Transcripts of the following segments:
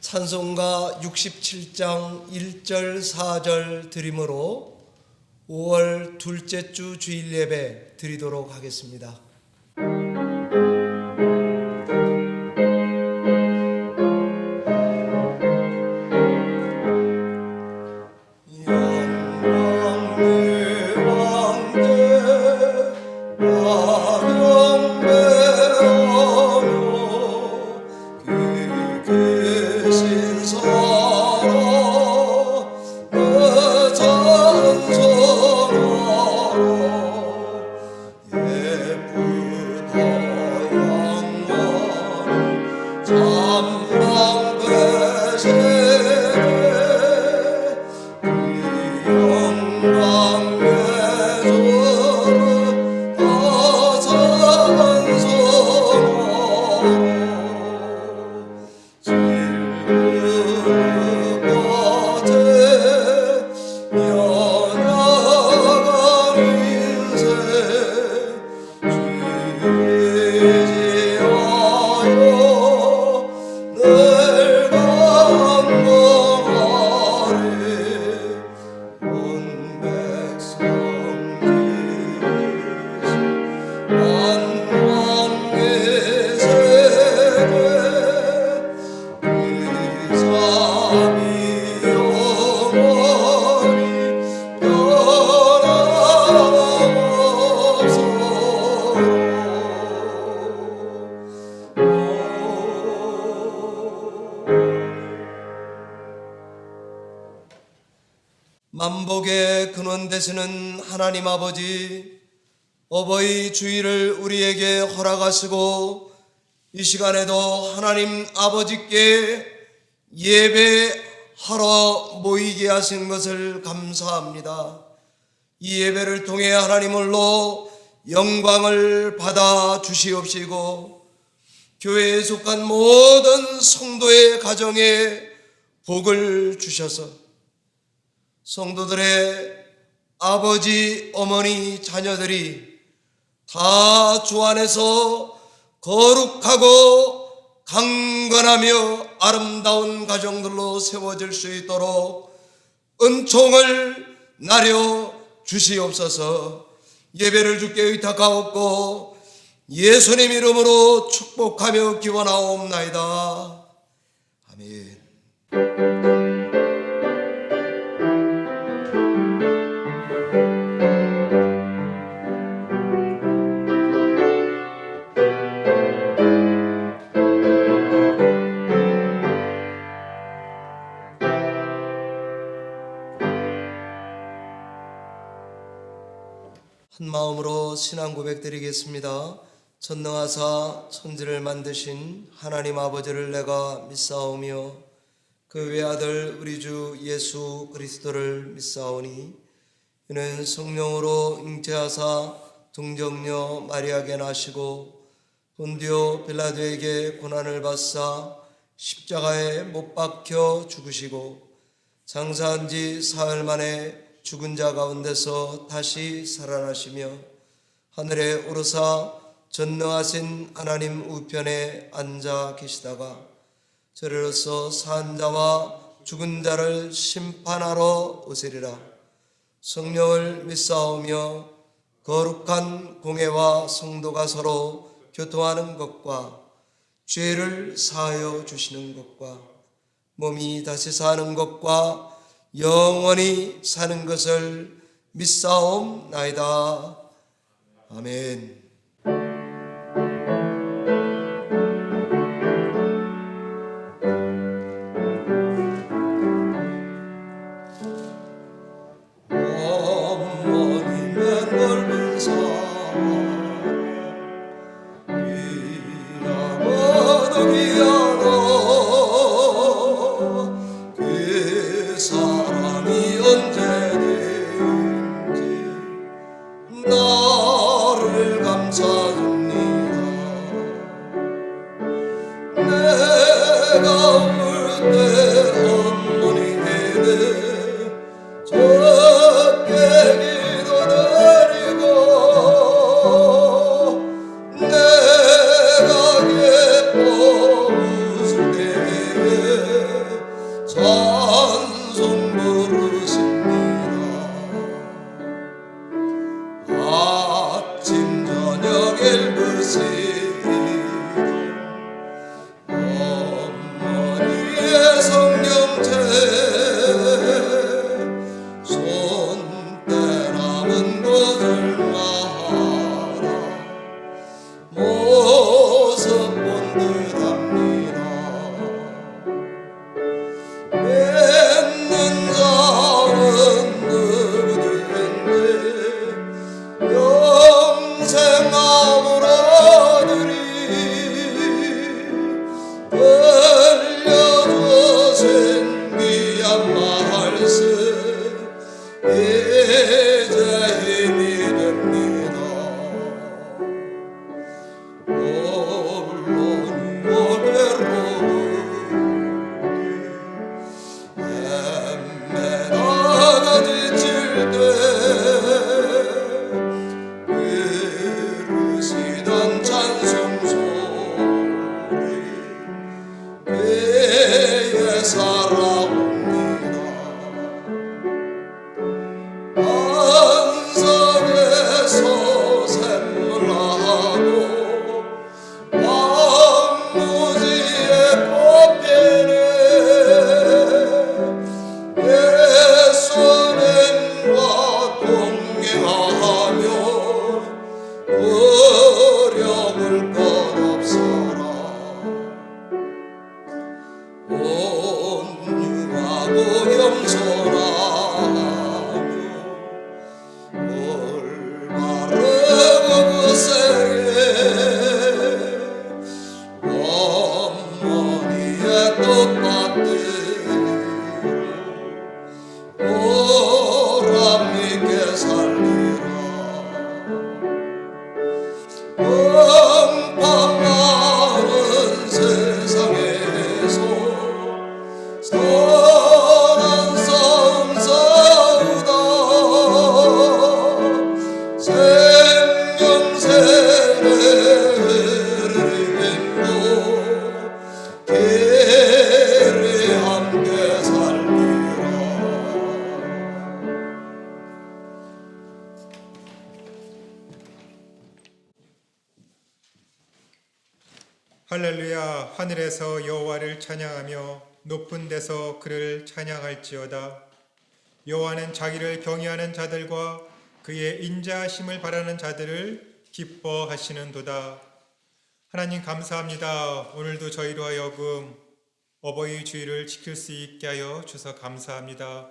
찬송가 67장 1절 4절 드림으로 5월 둘째 주 주일 예배 드리도록 하겠습니다. 만복의 근원 되시는 하나님 아버지, 어버이 주일을 우리에게 허락하시고 이 시간에도 하나님 아버지께 예배하러 모이게 하신 것을 감사합니다. 이 예배를 통해 하나님을로 영광을 받아 주시옵시고 교회에 속한 모든 성도의 가정에 복을 주셔서 성도들의 아버지, 어머니, 자녀들이 다 주 안에서 거룩하고 강건하며 아름다운 가정들로 세워질 수 있도록 은총을 나려 주시옵소서. 예배를 주께 의탁하옵고 예수님 이름으로 축복하며 기원하옵나이다. 아멘. 한 마음으로 신앙 고백 드리겠습니다. 전능하사 천지를 만드신 하나님 아버지를 내가 믿사오며 그 외아들 우리 주 예수 그리스도를 믿사오니 이는 성령으로 잉태하사 동정녀 마리아에게 나시고 본디오 빌라도에게 고난을 받사 십자가에 못 박혀 죽으시고 장사한 지 사흘 만에 죽은 자 가운데서 다시 살아나시며 하늘에 오르사 전능하신 하나님 우편에 앉아 계시다가 저리로서 산 자와 죽은 자를 심판하러 오시리라. 성령을 믿사오며 거룩한 공회와 성도가 서로 교통하는 것과 죄를 사하여 주시는 것과 몸이 다시 사는 것과 영원히 사는 것을 믿사옵나이다. 아멘. 어머님의 넓은 사랑 귀하고도 귀하다. 그 사랑이 언제든지 나를 감싸줍니다. 내가 울 때 어머니에게 적게 기도드리고 내가 기뻐 웃을 때에 찬송 부르십니다. 아침 저녁 일부시던 어머니의 성경책 손때 남은 것을 말아 모습 본 듯합니다. 맺는 자는 누구든지 영생 아무라들이 들려주신 귀한 말씀 이제 힘이 됩니다. 홀로니 외로우니 헤매다가 지칠 때 들으시던 찬송 소리 귀에 살아옵니다. 안성에서 샘물하고 왕무지에 꽃피네 예수님과 동행하며 두려울 것 없어라. 온유하고 겸손하며 올바르고 굳세게 어머니의 뜻받들어 보람있게 살리라. 평판 많은 세상에서 선한 싸움 싸우다 생명새를 힘도 길이 함께 살리라. 할렐루야. 하늘에서 여호와를 찬양하며 높은 데서 그를 찬양할지어다. 여호와는 자기를 경외하는 자들과 그의 인자하심을 바라는 자들을 기뻐하시는도다. 하나님 감사합니다. 오늘도 저희로 하여금 어버이 주일을 지킬 수 있게 하여 주셔서 감사합니다.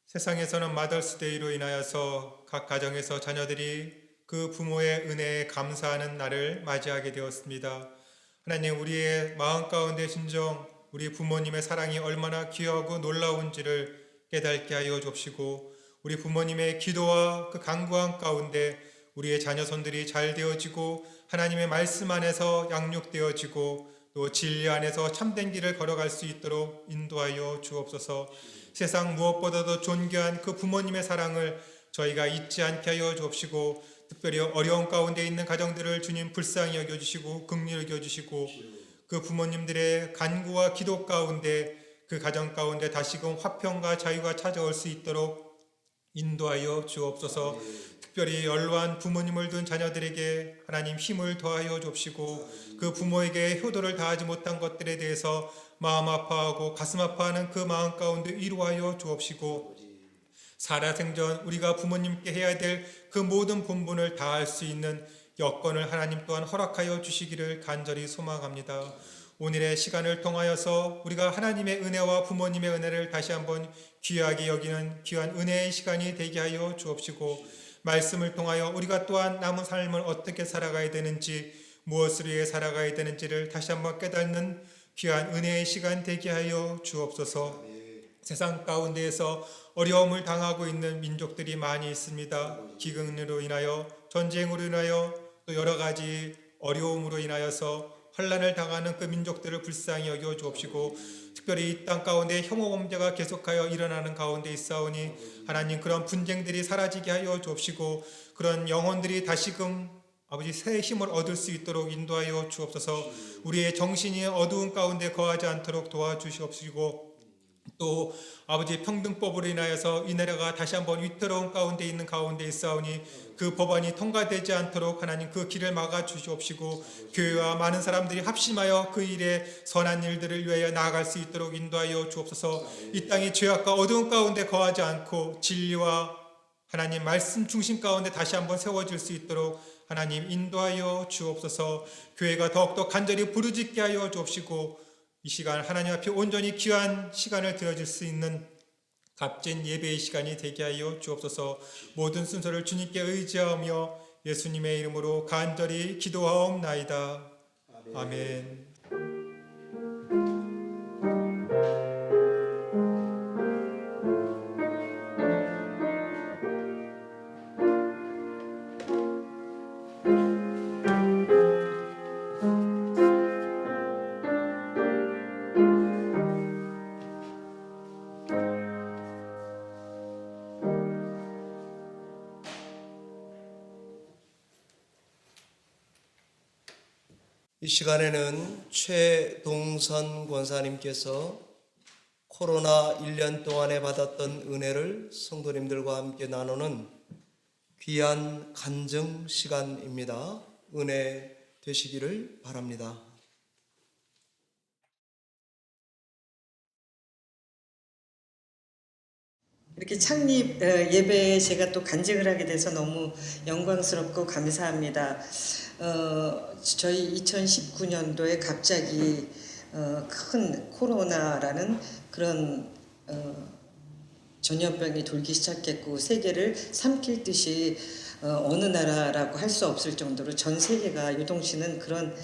세상에서는 마더스데이로 인하여서 각 가정에서 자녀들이 그 부모의 은혜에 감사하는 날을 맞이하게 되었습니다. 하나님, 우리의 마음 가운데 진정 우리 부모님의 사랑이 얼마나 귀하고 놀라운지를 깨닫게 하여 주옵시고, 우리 부모님의 기도와 그 간구함 가운데 우리의 자녀손들이 잘 되어지고 하나님의 말씀 안에서 양육되어지고 또 진리 안에서 참된 길을 걸어갈 수 있도록 인도하여 주옵소서. 세상 무엇보다도 존귀한 그 부모님의 사랑을 저희가 잊지 않게 하여 주옵시고, 특별히 어려운 가운데 있는 가정들을 주님 불쌍히 여겨주시고 긍휼히 여겨주시고, 그 부모님들의 간구와 기도 가운데 그 가정 가운데 다시금 화평과 자유가 찾아올 수 있도록 인도하여 주옵소서. 특별히 연로한 부모님을 둔 자녀들에게 하나님 힘을 더하여 주옵시고, 그 부모에게 효도를 다하지 못한 것들에 대해서 마음 아파하고 가슴 아파하는 그 마음 가운데 위로하여 주옵시고, 살아생전 우리가 부모님께 해야 될 그 모든 본분을 다할 수 있는 여건을 하나님 또한 허락하여 주시기를 간절히 소망합니다. 오늘의 시간을 통하여서 우리가 하나님의 은혜와 부모님의 은혜를 다시 한번 귀하게 여기는 귀한 은혜의 시간이 되게 하여 주옵시고, 말씀을 통하여 우리가 또한 남은 삶을 어떻게 살아가야 되는지, 무엇을 위해 살아가야 되는지를 다시 한번 깨닫는 귀한 은혜의 시간 되게 하여 주옵소서. 세상 가운데에서 어려움을 당하고 있는 민족들이 많이 있습니다. 기근으로 인하여, 전쟁으로 인하여, 또 여러 가지 어려움으로 인하여서 환난을 당하는 그 민족들을 불쌍히 여겨 주옵시고, 특별히 이 땅 가운데 혐오 범죄가 계속하여 일어나는 가운데 있사오니 하나님, 그런 분쟁들이 사라지게 하여 주옵시고, 그런 영혼들이 다시금 아버지 새 힘을 얻을 수 있도록 인도하여 주옵소서. 우리의 정신이 어두운 가운데 거하지 않도록 도와주시옵시고, 또 아버지 평등법으로 인하여서 이 나라가 다시 한번 위태로운 가운데 있는 가운데 있사오니 그 법안이 통과되지 않도록 하나님 그 길을 막아 주시옵시고 교회와 많은 사람들이 합심하여 그 일에 선한 일들을 위하여 나아갈 수 있도록 인도하여 주옵소서. 이 땅이 죄악과 어두운 가운데 거하지 않고 진리와 하나님 말씀 중심 가운데 다시 한번 세워질 수 있도록 하나님 인도하여 주옵소서. 교회가 더욱더 간절히 부르짖게 하여 주옵시고 이 시간 하나님 앞에 온전히 귀한 시간을 드려줄 수 있는 값진 예배의 시간이 되게 하여 주옵소서. 모든 순서를 주님께 의지하며 예수님의 이름으로 간절히 기도하옵나이다. 아멘. 이 시간에는 최동선 권사님께서 코로나 1년 동안에 받았던 은혜를 성도님들과 함께 나누는 귀한 간증 시간입니다. 은혜 되시기를 바랍니다. 이렇게 창립 예배에 제가 또 간증을 하게 돼서 너무 영광스럽고 감사합니다. 저희 2019년도에 갑자기 큰 코로나라는 그런 전염병이 돌기 시작했고 세계를 삼킬 듯이 어느 나라라고 할 수 없을 정도로 전 세계가 요동치는 그런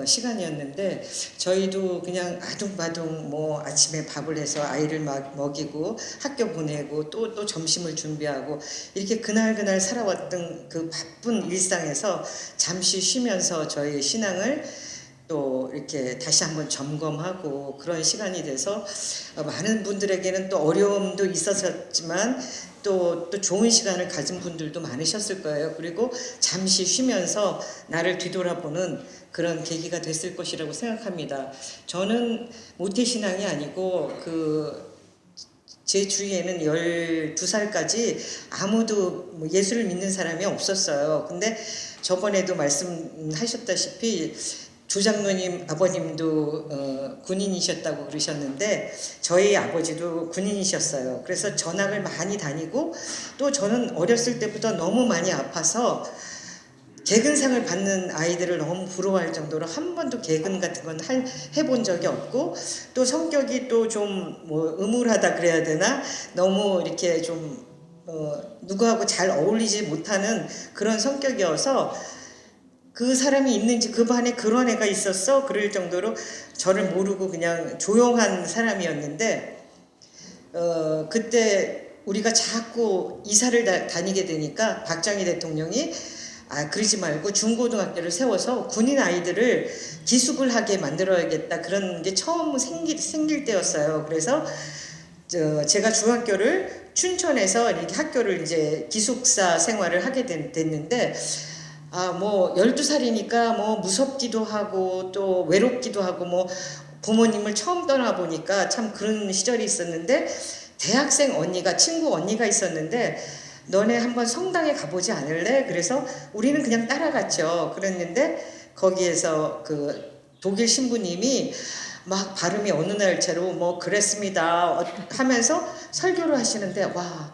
시간이었는데 저희도 그냥 아둥바둥 뭐 아침에 밥을 해서 아이를 막 먹이고 학교 보내고 또 점심을 준비하고 이렇게 그날 살아왔던 그 바쁜 일상에서 잠시 쉬면서 저희 신앙을 또 이렇게 다시 한번 점검하고 그런 시간이 돼서 많은 분들에게는 또 어려움도 있었지만 또 좋은 시간을 가진 분들도 많으셨을 거예요. 그리고 잠시 쉬면서 나를 뒤돌아보는 그런 계기가 됐을 것이라고 생각합니다. 저는 모태신앙이 아니고 제 주위에는 12살까지 아무도 예수를 믿는 사람이 없었어요. 근데 저번에도 말씀하셨다시피 조장로님 아버님도 군인이셨다고 그러셨는데 저희 아버지도 군인이셨어요. 그래서 전학을 많이 다니고 또 저는 어렸을 때부터 너무 많이 아파서 개근상을 받는 아이들을 너무 부러워할 정도로 한 번도 개근 같은 건 해본 적이 없고 또 성격이 또 좀 뭐 음울하다 그래야 되나 너무 이렇게 좀 누구하고 잘 어울리지 못하는 그런 성격이어서 그 사람이 있는지 그 반에 그런 애가 있었어? 그럴 정도로 저를 모르고 그냥 조용한 사람이었는데 그때 우리가 자꾸 이사를 다니게 되니까 박정희 대통령이 그러지 말고 중고등학교를 세워서 군인 아이들을 기숙을 하게 만들어야겠다 그런 게 처음 생길 때였어요. 그래서 제가 중학교를 춘천에서 이렇게 학교를 이제 기숙사 생활을 하게 됐는데 뭐 12살이니까 뭐 무섭기도 하고 또 외롭기도 하고 뭐 부모님을 처음 떠나보니까 참 그런 시절이 있었는데 대학생 친구 언니가 있었는데 너네 한번 성당에 가보지 않을래? 그래서 우리는 그냥 따라갔죠. 그랬는데 거기에서 그 독일 신부님이 막 발음이 어느 날처럼 뭐 그랬습니다 하면서 설교를 하시는데 와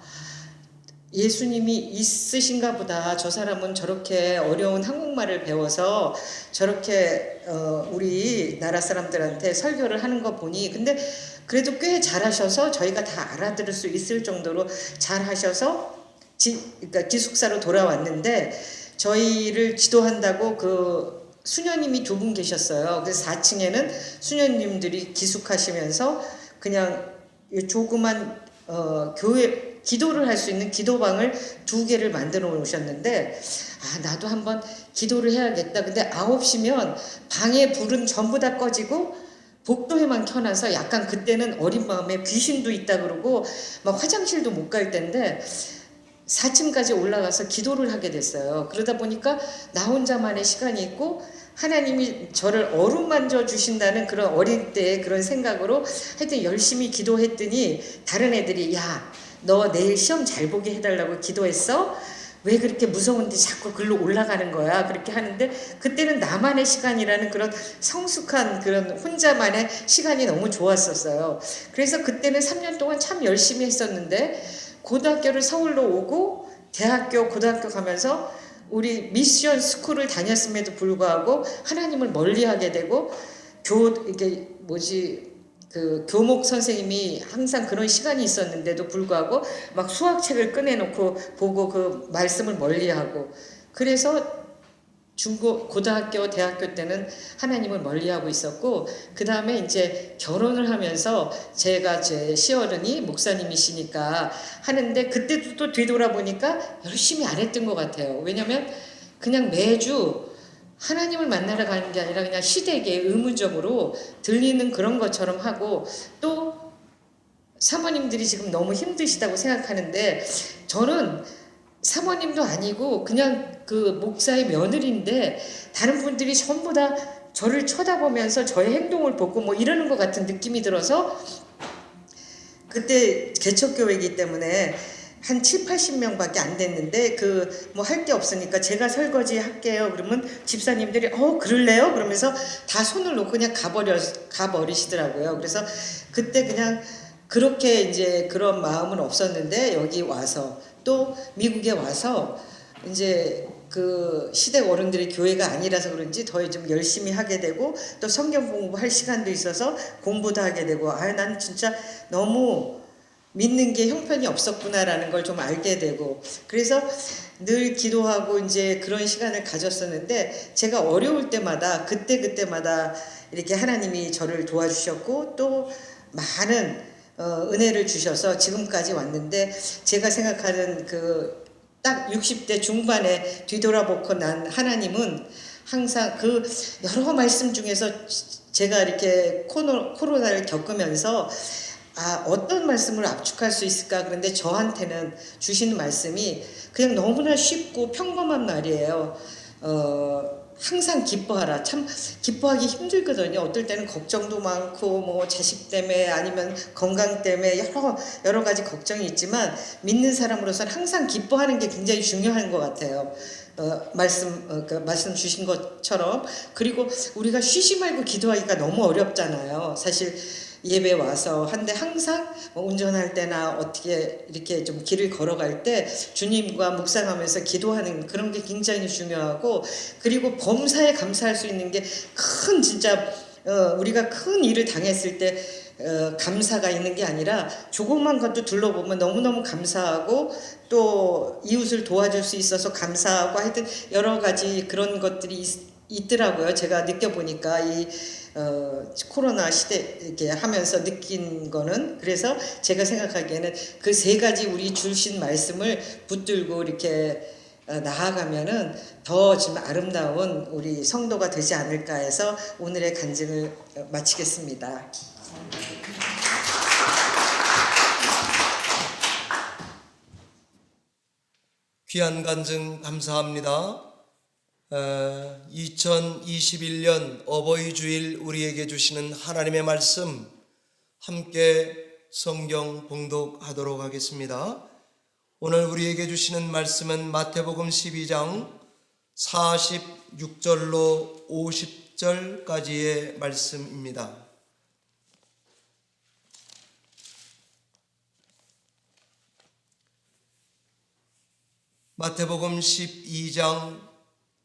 예수님이 있으신가 보다. 저 사람은 저렇게 어려운 한국말을 배워서 저렇게 우리 나라 사람들한테 설교를 하는 거 보니 근데 그래도 꽤 잘하셔서 저희가 다 알아들을 수 있을 정도로 잘하셔서 그러니까 기숙사로 돌아왔는데 저희를 지도한다고 그 수녀님이 2분 계셨어요. 그래서 4층에는 수녀님들이 기숙하시면서 그냥 조그만 교회 기도를 할 수 있는 기도방을 2개를 만들어 놓으셨는데 나도 한번 기도를 해야겠다. 근데 9시면 방에 불은 전부 다 꺼지고 복도에만 켜놔서 약간 그때는 어린 마음에 귀신도 있다 그러고 막 화장실도 못 갈 때인데 4층까지 올라가서 기도를 하게 됐어요. 그러다 보니까 나 혼자만의 시간이 있고 하나님이 저를 어루만져 주신다는 그런 어린 때의 그런 생각으로 하여튼 열심히 기도했더니 다른 애들이 야, 너 내일 시험 잘 보게 해달라고 기도했어? 왜 그렇게 무서운데 자꾸 글로 올라가는 거야? 그렇게 하는데 그때는 나만의 시간이라는 그런 성숙한 그런 혼자만의 시간이 너무 좋았었어요. 그래서 그때는 3년 동안 참 열심히 했었는데 고등학교를 서울로 오고 고등학교 가면서 우리 미션 스쿨을 다녔음에도 불구하고 하나님을 멀리하게 되고 이게 그 교목 선생님이 항상 그런 시간이 있었는데도 불구하고 막 수학책을 꺼내놓고 보고 그 말씀을 멀리하고 그래서 고등학교, 대학교 때는 하나님을 멀리하고 있었고 그 다음에 이제 결혼을 하면서 제가 제 시어른이 목사님이시니까 하는데 그때도 또 뒤돌아보니까 열심히 안 했던 것 같아요. 왜냐면 그냥 매주 하나님을 만나러 가는 게 아니라 그냥 시댁에 의무적으로 들리는 그런 것처럼 하고 또 사모님들이 지금 너무 힘드시다고 생각하는데 저는 사모님도 아니고 그냥 그 목사의 며느리인데 다른 분들이 전부 다 저를 쳐다보면서 저의 행동을 보고 뭐 이러는 것 같은 느낌이 들어서 그때 개척교회이기 때문에 한 7, 80명밖에 안 됐는데 그 뭐 할 게 없으니까 제가 설거지 할게요. 그러면 집사님들이 그럴래요? 그러면서 다 손을 놓고 그냥 가버리시더라고요. 그래서 그때 그냥 그렇게 이제 그런 마음은 없었는데 여기 와서 또 미국에 와서 이제 그 시댁 어른들이 교회가 아니라서 그런지 더 좀 열심히 하게 되고 또 성경 공부할 시간도 있어서 공부도 하게 되고 난 진짜 너무 믿는 게 형편이 없었구나라는 걸 좀 알게 되고 그래서 늘 기도하고 이제 그런 시간을 가졌었는데 제가 어려울 때마다 그때마다 이렇게 하나님이 저를 도와주셨고 또 많은 은혜를 주셔서 지금까지 왔는데 제가 생각하는 그 딱 60대 중반에 뒤돌아보고 난 하나님은 항상 그 여러 말씀 중에서 제가 이렇게 코로나를 겪으면서 어떤 말씀을 압축할 수 있을까? 그런데 저한테는 주시는 말씀이 그냥 너무나 쉽고 평범한 말이에요. 항상 기뻐하라. 참 기뻐하기 힘들거든요. 어떨 때는 걱정도 많고 뭐 자식 때문에 아니면 건강 때문에 여러 가지 걱정이 있지만 믿는 사람으로서는 항상 기뻐하는 게 굉장히 중요한 것 같아요. 말씀 주신 것처럼 그리고 우리가 쉬지 말고 기도하기가 너무 어렵잖아요. 사실 예배 와서 한데 항상 운전할 때나 어떻게 이렇게 좀 길을 걸어갈 때 주님과 묵상하면서 기도하는 그런 게 굉장히 중요하고 그리고 범사에 감사할 수 있는 게 큰 진짜 우리가 큰 일을 당했을 때 감사가 있는 게 아니라 조그만 것도 둘러보면 너무너무 감사하고 또 이웃을 도와줄 수 있어서 감사하고 하여튼 여러 가지 그런 것들이 있더라고요. 제가 느껴보니까 이 코로나 시대 이렇게 하면서 느낀 거는 그래서 제가 생각하기에는 그 세 가지 우리 주신 말씀을 붙들고 이렇게 나아가면은 더 좀 아름다운 우리 성도가 되지 않을까 해서 오늘의 간증을 마치겠습니다. 귀한 간증 감사합니다. 2021년 어버이 주일 우리에게 주시는 하나님의 말씀 함께 성경 봉독하도록 하겠습니다. 오늘 우리에게 주시는 말씀은 마태복음 12장 46절로 50절까지의 말씀입니다. 마태복음 12장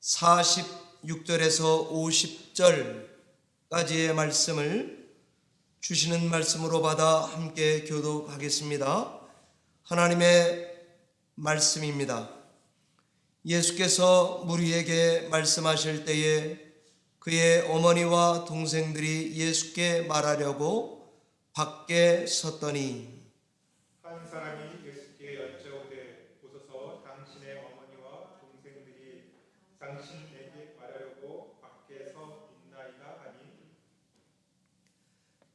46절에서 50절까지의 말씀을 주시는 말씀으로 받아 함께 교독하겠습니다. 하나님의 말씀입니다. 예수께서 무리에게 말씀하실 때에 그의 어머니와 동생들이 예수께 말하려고 밖에 섰더니 한 사람이 예수께 여쭤오되 보소서 당신의 어머니와 동생들이 당신에게 말하려고 밖에 서 있나이다 하니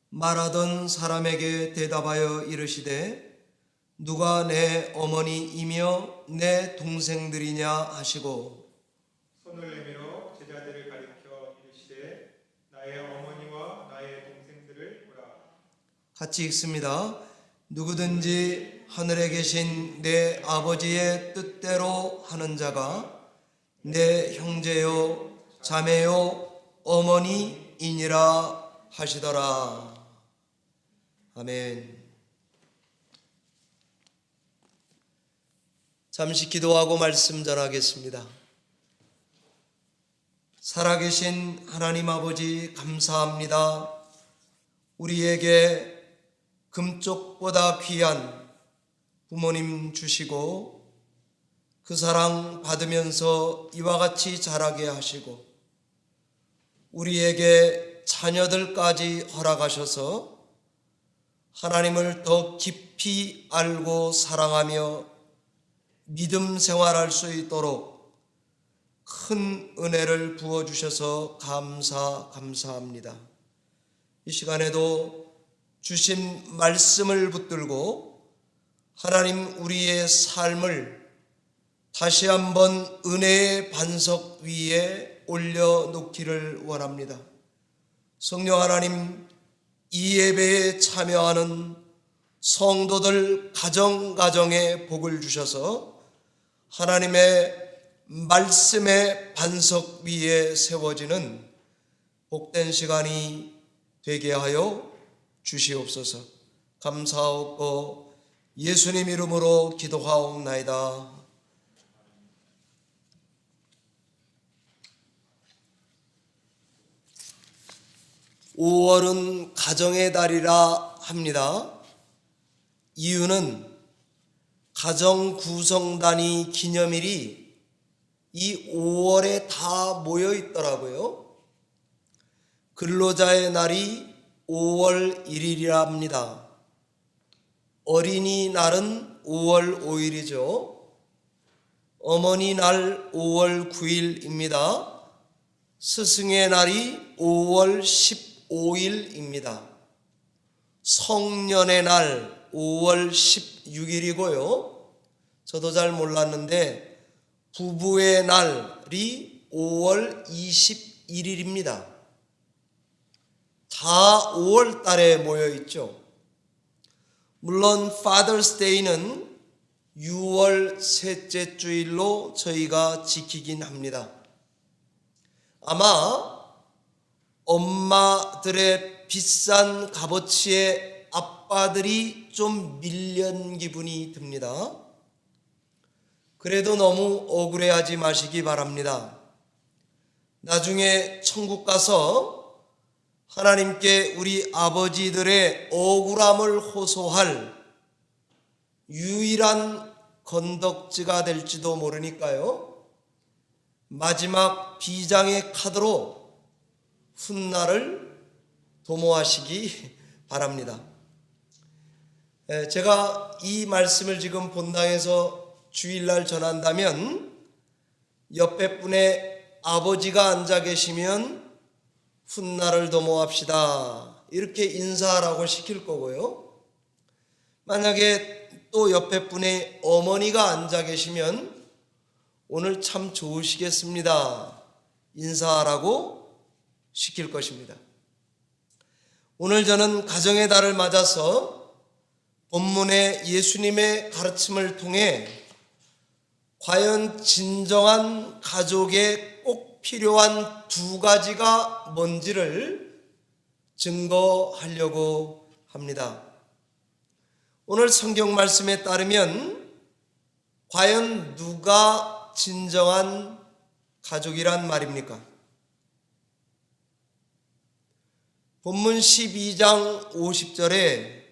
말하던 사람에게 대답하여 이르시되 누가 내 어머니이며 내 동생들이냐 하시고 손을 내밀어 제자들을 가리켜 같이 읽습니다. 누구든지 하늘에 계신 내 아버지의 뜻대로 하는 자가 내 형제요 자매요 어머니이니라 하시더라. 아멘. 잠시 기도하고 말씀 전하겠습니다. 살아계신 하나님 아버지 감사합니다. 우리에게 금쪽보다 귀한 부모님 주시고 그 사랑 받으면서 이와 같이 자라게 하시고 우리에게 자녀들까지 허락하셔서 하나님을 더 깊이 알고 사랑하며 믿음 생활할 수 있도록 큰 은혜를 부어주셔서 감사합니다. 이 시간에도 주신 말씀을 붙들고 하나님 우리의 삶을 다시 한번 은혜의 반석 위에 올려놓기를 원합니다. 성령 하나님, 이 예배에 참여하는 성도들 가정가정에 복을 주셔서 하나님의 말씀의 반석 위에 세워지는 복된 시간이 되게 하여 주시옵소서. 감사하고 예수님 이름으로 기도하옵나이다. 5월은 가정의 달이라 합니다. 이유는 가정 구성단위 기념일이 이 5월에 다 모여 있더라고요. 근로자의 날이 5월 1일이라 합니다. 어린이날은 5월 5일이죠. 어머니날 5월 9일입니다. 스승의 날이 5월 15일입니다. 성년의 날 5월 16일이고요. 저도 잘 몰랐는데 부부의 날이 5월 21일입니다. 다 5월 달에 모여 있죠. 물론 Father's Day는 6월 셋째 주일로 저희가 지키긴 합니다. 아마 엄마들의 비싼 값어치에 아빠들이 좀 밀린 기분이 듭니다. 그래도 너무 억울해하지 마시기 바랍니다. 나중에 천국 가서 하나님께 우리 아버지들의 억울함을 호소할 유일한 건덕지가 될지도 모르니까요. 마지막 비장의 카드로 훗날을 도모하시기 바랍니다. 제가 이 말씀을 지금 본당에서 주일날 전한다면 옆에 분의 아버지가 앉아 계시면 훗날을 도모합시다 이렇게 인사하라고 시킬 거고요. 만약에 또 옆에 분의 어머니가 앉아 계시면 오늘 참 좋으시겠습니다 인사하라고 시킬 것입니다. 오늘 저는 가정의 달을 맞아서 본문의 예수님의 가르침을 통해 과연 진정한 가족에 꼭 필요한 두 가지가 뭔지를 증거하려고 합니다. 오늘 성경 말씀에 따르면 과연 누가 진정한 가족이란 말입니까? 본문 12장 50절에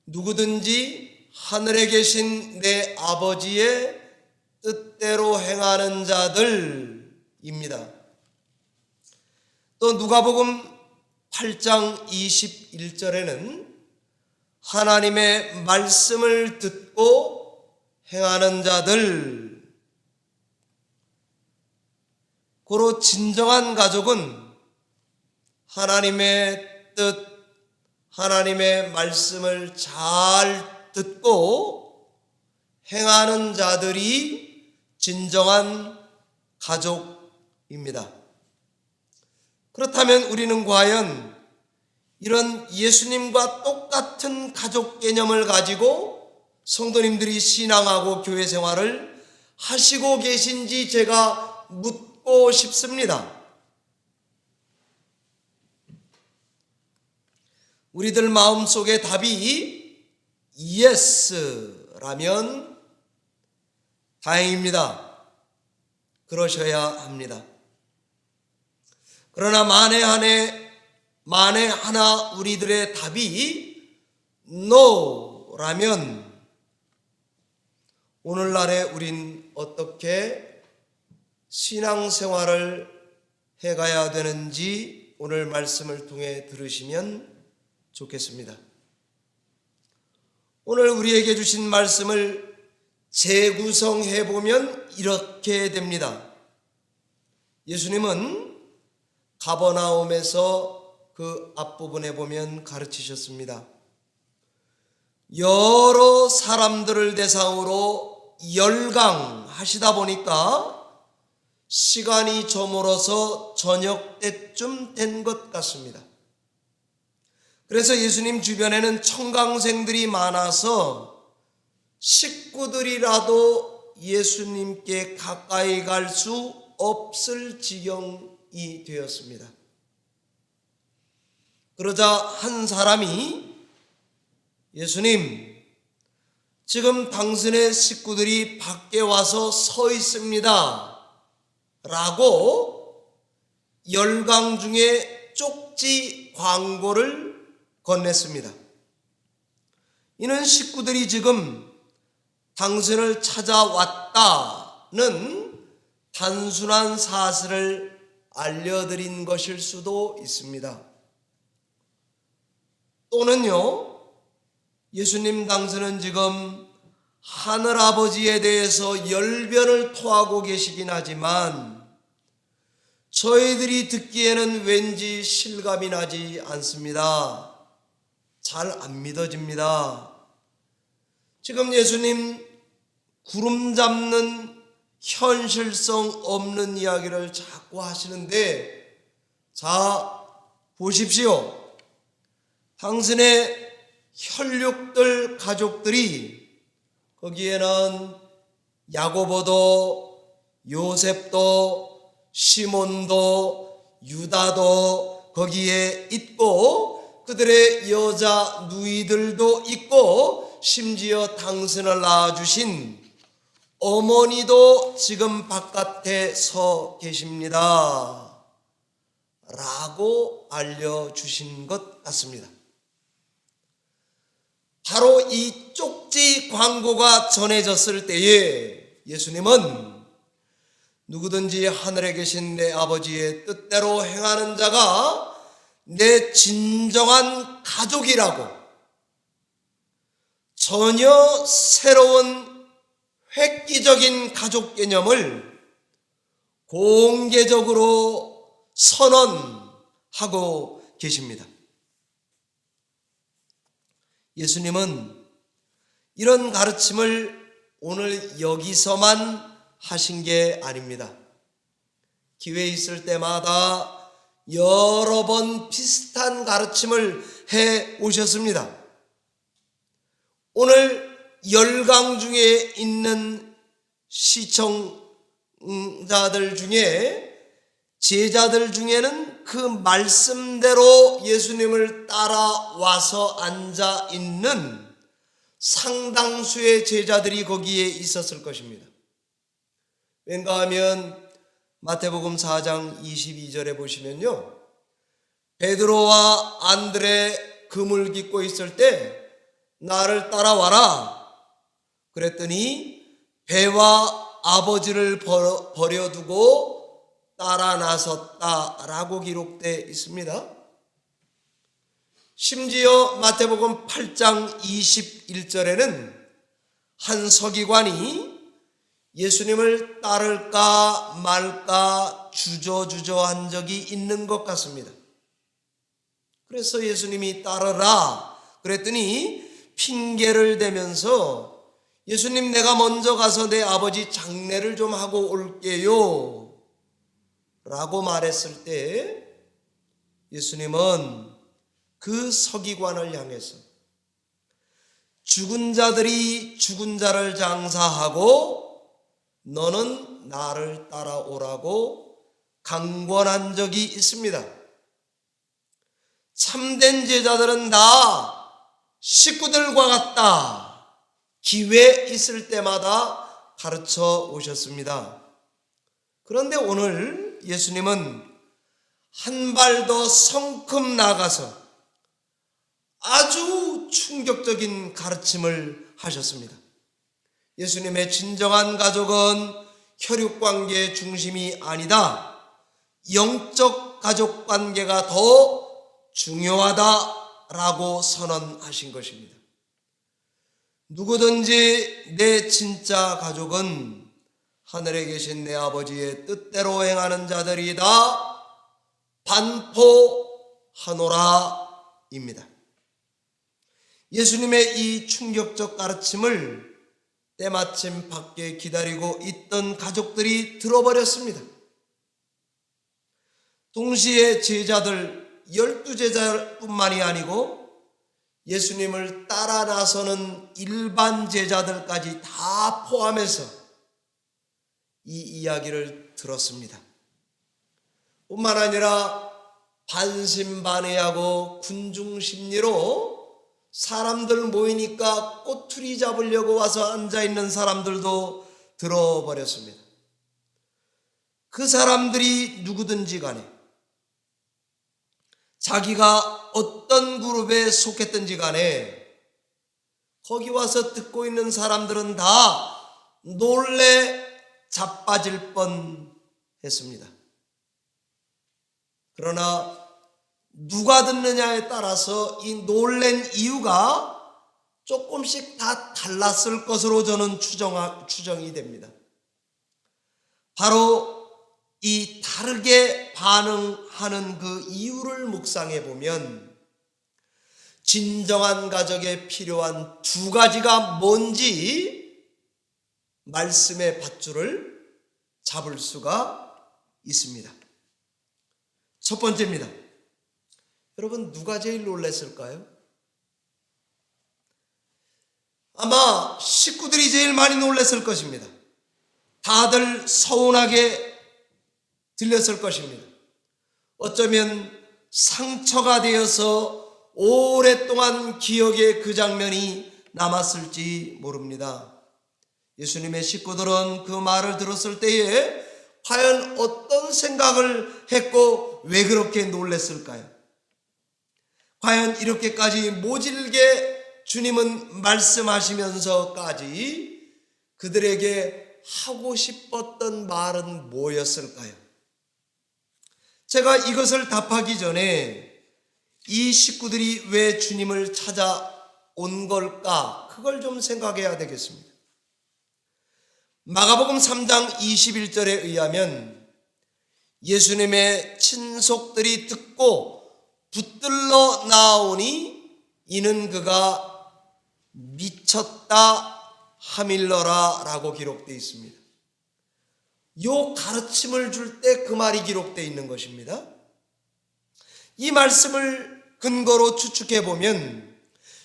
누구든지 하늘에 계신 내 아버지의 뜻대로 행하는 자들입니다. 또 누가복음 8장 21절에는 하나님의 말씀을 듣고 행하는 자들, 고로 진정한 가족은 하나님의 뜻, 하나님의 말씀을 잘 듣고 행하는 자들이 진정한 가족입니다. 그렇다면 우리는 과연 이런 예수님과 똑같은 가족 개념을 가지고 성도님들이 신앙하고 교회 생활을 하시고 계신지 제가 묻고 싶습니다. 우리들 마음속에 답이 예스라면 다행입니다. 그러셔야 합니다. 그러나 만에 하나 우리들의 답이 no라면 오늘날에 우린 어떻게 신앙생활을 해가야 되는지 오늘 말씀을 통해 들으시면 좋겠습니다. 오늘 우리에게 주신 말씀을 재구성해 보면 이렇게 됩니다. 예수님은 가버나움에서 그 앞부분에 보면 가르치셨습니다. 여러 사람들을 대상으로 열강하시다 보니까 시간이 저물어서 저녁 때쯤 된 것 같습니다. 그래서 예수님 주변에는 청강생들이 많아서 식구들이라도 예수님께 가까이 갈 수 없을 지경이 되었습니다. 그러자 한 사람이 예수님, 지금 당신의 식구들이 밖에 와서 서 있습니다 라고 열강 중에 쪽지 광고를 건넸습니다. 이는 식구들이 지금 당신을 찾아왔다는 단순한 사실을 알려드린 것일 수도 있습니다. 또는요, 예수님 당신은 지금 하늘아버지에 대해서 열변을 토하고 계시긴 하지만 저희들이 듣기에는 왠지 실감이 나지 않습니다. 잘 안 믿어집니다. 지금 예수님 구름 잡는 현실성 없는 이야기를 자꾸 하시는데, 자, 보십시오. 당신의 혈육들 가족들이, 거기에는 야고보도 요셉도 시몬도 유다도 거기에 있고 그들의 여자 누이들도 있고 심지어 당신을 낳아주신 어머니도 지금 바깥에 서 계십니다 라고 알려주신 것 같습니다. 바로 이 쪽지 광고가 전해졌을 때에 예수님은 누구든지 하늘에 계신 내 아버지의 뜻대로 행하는 자가 내 진정한 가족이라고 전혀 새로운 획기적인 가족 개념을 공개적으로 선언하고 계십니다. 예수님은 이런 가르침을 오늘 여기서만 하신 게 아닙니다. 기회 있을 때마다 여러 번 비슷한 가르침을 해 오셨습니다. 오늘 열강 중에 있는 시청자들 중에 제자들 중에는 그 말씀대로 예수님을 따라와서 앉아 있는 상당수의 제자들이 거기에 있었을 것입니다. 왠가 하면 마태복음 4장 22절에 보시면요, 베드로와 안드레 그물 깃고 있을 때 나를 따라와라 그랬더니 배와 아버지를 버려두고 따라 나섰다라고 기록되어 있습니다. 심지어 마태복음 8장 21절에는 한 서기관이 예수님을 따를까 말까 주저한 적이 있는 것 같습니다. 그래서 예수님이 따르라 그랬더니 핑계를 대면서 예수님, 내가 먼저 가서 내 아버지 장례를 좀 하고 올게요 라고 말했을 때 예수님은 그 서기관을 향해서 죽은 자들이 죽은 자를 장사하고 너는 나를 따라오라고 강권한 적이 있습니다. 참된 제자들은 다 식구들과 같다. 기회 있을 때마다 가르쳐 오셨습니다. 그런데 오늘 예수님은 한 발 더 성큼 나가서 아주 충격적인 가르침을 하셨습니다. 예수님의 진정한 가족은 혈육관계의 중심이 아니다. 영적 가족관계가 더 중요하다라고 선언하신 것입니다. 누구든지 내 진짜 가족은 하늘에 계신 내 아버지의 뜻대로 행하는 자들이다 반포하노라입니다. 예수님의 이 충격적 가르침을 때마침 밖에 기다리고 있던 가족들이 들어버렸습니다. 동시에 제자들 12제자뿐만이 아니고 예수님을 따라 나서는 일반 제자들까지 다 포함해서 이 이야기를 들었습니다. 뿐만 아니라 반신반의하고 군중심리로 사람들 모이니까 꼬투리 잡으려고 와서 앉아있는 사람들도 들어버렸습니다. 그 사람들이 누구든지 간에 자기가 어떤 그룹에 속했든지 간에 거기 와서 듣고 있는 사람들은 다 놀래 자빠질 뻔했습니다. 그러나 누가 듣느냐에 따라서 이 놀란 이유가 조금씩 다 달랐을 것으로 저는 추정이 됩니다. 바로 이 다르게 반응하는 그 이유를 묵상해 보면 진정한 가족에 필요한 두 가지가 뭔지 말씀의 밧줄을 잡을 수가 있습니다. 첫 번째입니다. 여러분, 누가 제일 놀랐을까요? 아마 식구들이 제일 많이 놀랐을 것입니다. 다들 서운하게 들렸을 것입니다. 어쩌면 상처가 되어서 오랫동안 기억에 그 장면이 남았을지 모릅니다. 예수님의 식구들은 그 말을 들었을 때에 과연 어떤 생각을 했고 왜 그렇게 놀랐을까요? 과연 이렇게까지 모질게 주님은 말씀하시면서까지 그들에게 하고 싶었던 말은 뭐였을까요? 제가 이것을 답하기 전에 이 식구들이 왜 주님을 찾아온 걸까? 그걸 좀 생각해야 되겠습니다. 마가복음 3장 21절에 의하면 예수님의 친속들이 듣고 붙들러 나오니 이는 그가 미쳤다 하밀러라 라고 기록되어 있습니다. 요 가르침을 줄 때 그 말이 기록되어 있는 것입니다. 이 말씀을 근거로 추측해 보면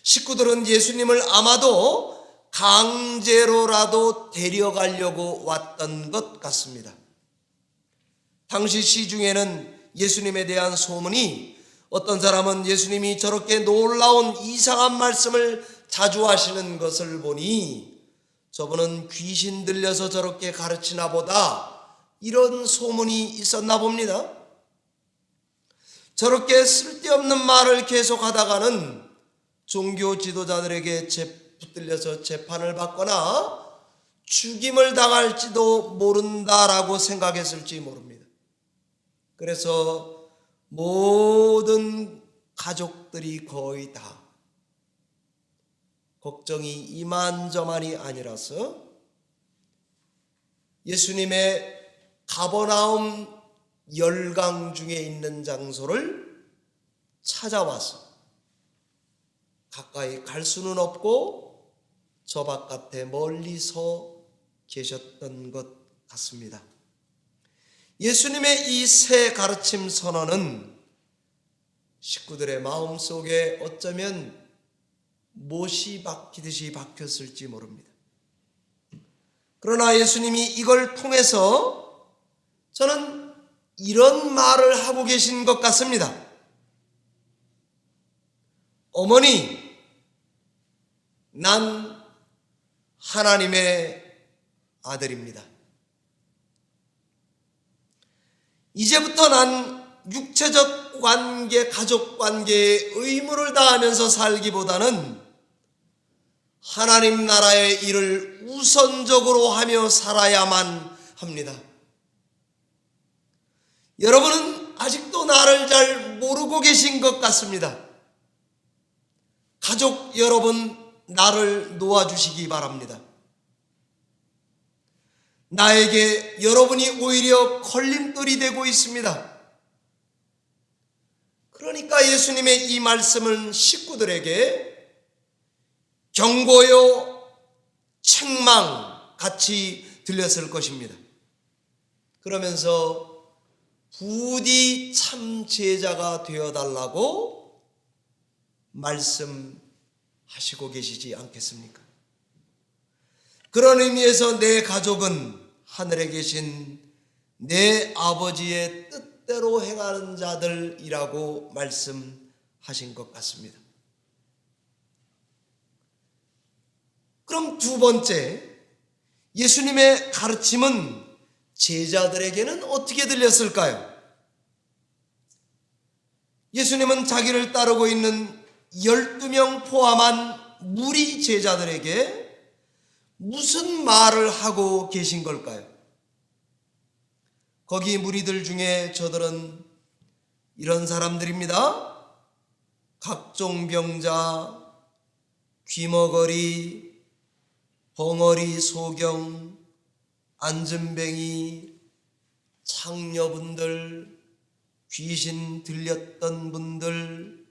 식구들은 예수님을 아마도 강제로라도 데려가려고 왔던 것 같습니다. 당시 시중에는 예수님에 대한 소문이 어떤 사람은 예수님이 저렇게 놀라운 이상한 말씀을 자주 하시는 것을 보니 저분은 귀신 들려서 저렇게 가르치나 보다, 이런 소문이 있었나 봅니다. 저렇게 쓸데없는 말을 계속하다가는 종교 지도자들에게 붙들려서 재판을 받거나 죽임을 당할지도 모른다라고 생각했을지 모릅니다. 그래서 모든 가족들이 거의 다 걱정이 이만저만이 아니라서 예수님의 가버나움 열강 중에 있는 장소를 찾아와서 가까이 갈 수는 없고 저 바깥에 멀리서 계셨던 것 같습니다. 예수님의 이 새 가르침 선언은 식구들의 마음 속에 어쩌면 못이 박히듯이 박혔을지 모릅니다. 그러나 예수님이 이걸 통해서 저는 이런 말을 하고 계신 것 같습니다. 어머니, 난 하나님의 아들입니다. 이제부터 난 육체적 관계, 가족 관계에 의무를 다하면서 살기보다는 하나님 나라의 일을 우선적으로 하며 살아야만 합니다. 여러분은 아직도 나를 잘 모르고 계신 것 같습니다. 가족 여러분, 나를 놓아주시기 바랍니다. 나에게 여러분이 오히려 걸림돌이 되고 있습니다. 그러니까 예수님의 이 말씀은 식구들에게 경고요, 책망 같이 들렸을 것입니다. 그러면서 부디 참 제자가 되어달라고 말씀하시고 계시지 않겠습니까? 그런 의미에서 내 가족은 하늘에 계신 내 아버지의 뜻대로 행하는 자들이라고 말씀하신 것 같습니다. 그럼 두 번째, 예수님의 가르침은 제자들에게는 어떻게 들렸을까요? 예수님은 자기를 따르고 있는 12명 포함한 무리 제자들에게 무슨 말을 하고 계신 걸까요? 거기 무리들 중에 저들은 이런 사람들입니다. 각종 병자, 귀머거리, 벙어리 소경, 안전뱅이, 창녀분들, 귀신 들렸던 분들,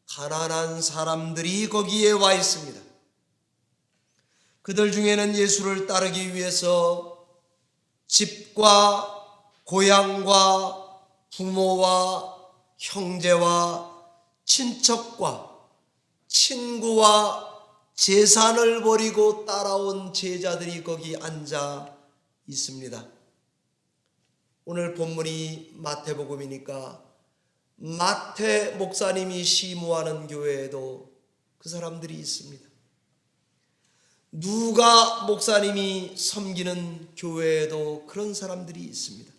가난한 사람들이 거기에 와 있습니다. 그들 중에는 예수를 따르기 위해서 집과 고향과 부모와 형제와 친척과 친구와 재산을 버리고 따라온 제자들이 거기 앉아 있습니다. 오늘 본문이 마태복음이니까 마태 목사님이 시무하는 교회에도 그 사람들이 있습니다. 누가 목사님이 섬기는 교회에도 그런 사람들이 있습니다.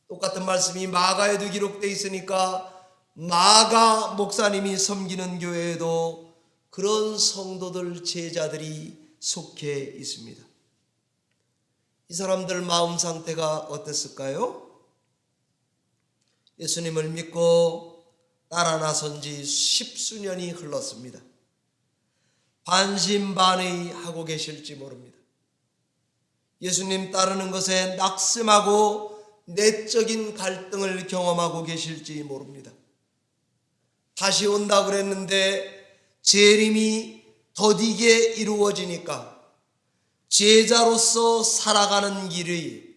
똑같은 말씀이 마가에도 기록되어 있으니까 마가 목사님이 섬기는 교회에도 그런 성도들, 제자들이 속해 있습니다. 이 사람들 마음 상태가 어땠을까요? 예수님을 믿고 따라 나선 지 10수년이 흘렀습니다. 반신반의하고 계실지 모릅니다. 예수님 따르는 것에 낙심하고 내적인 갈등을 경험하고 계실지 모릅니다. 다시 온다 그랬는데 재림이 더디게 이루어지니까 제자로서 살아가는 길이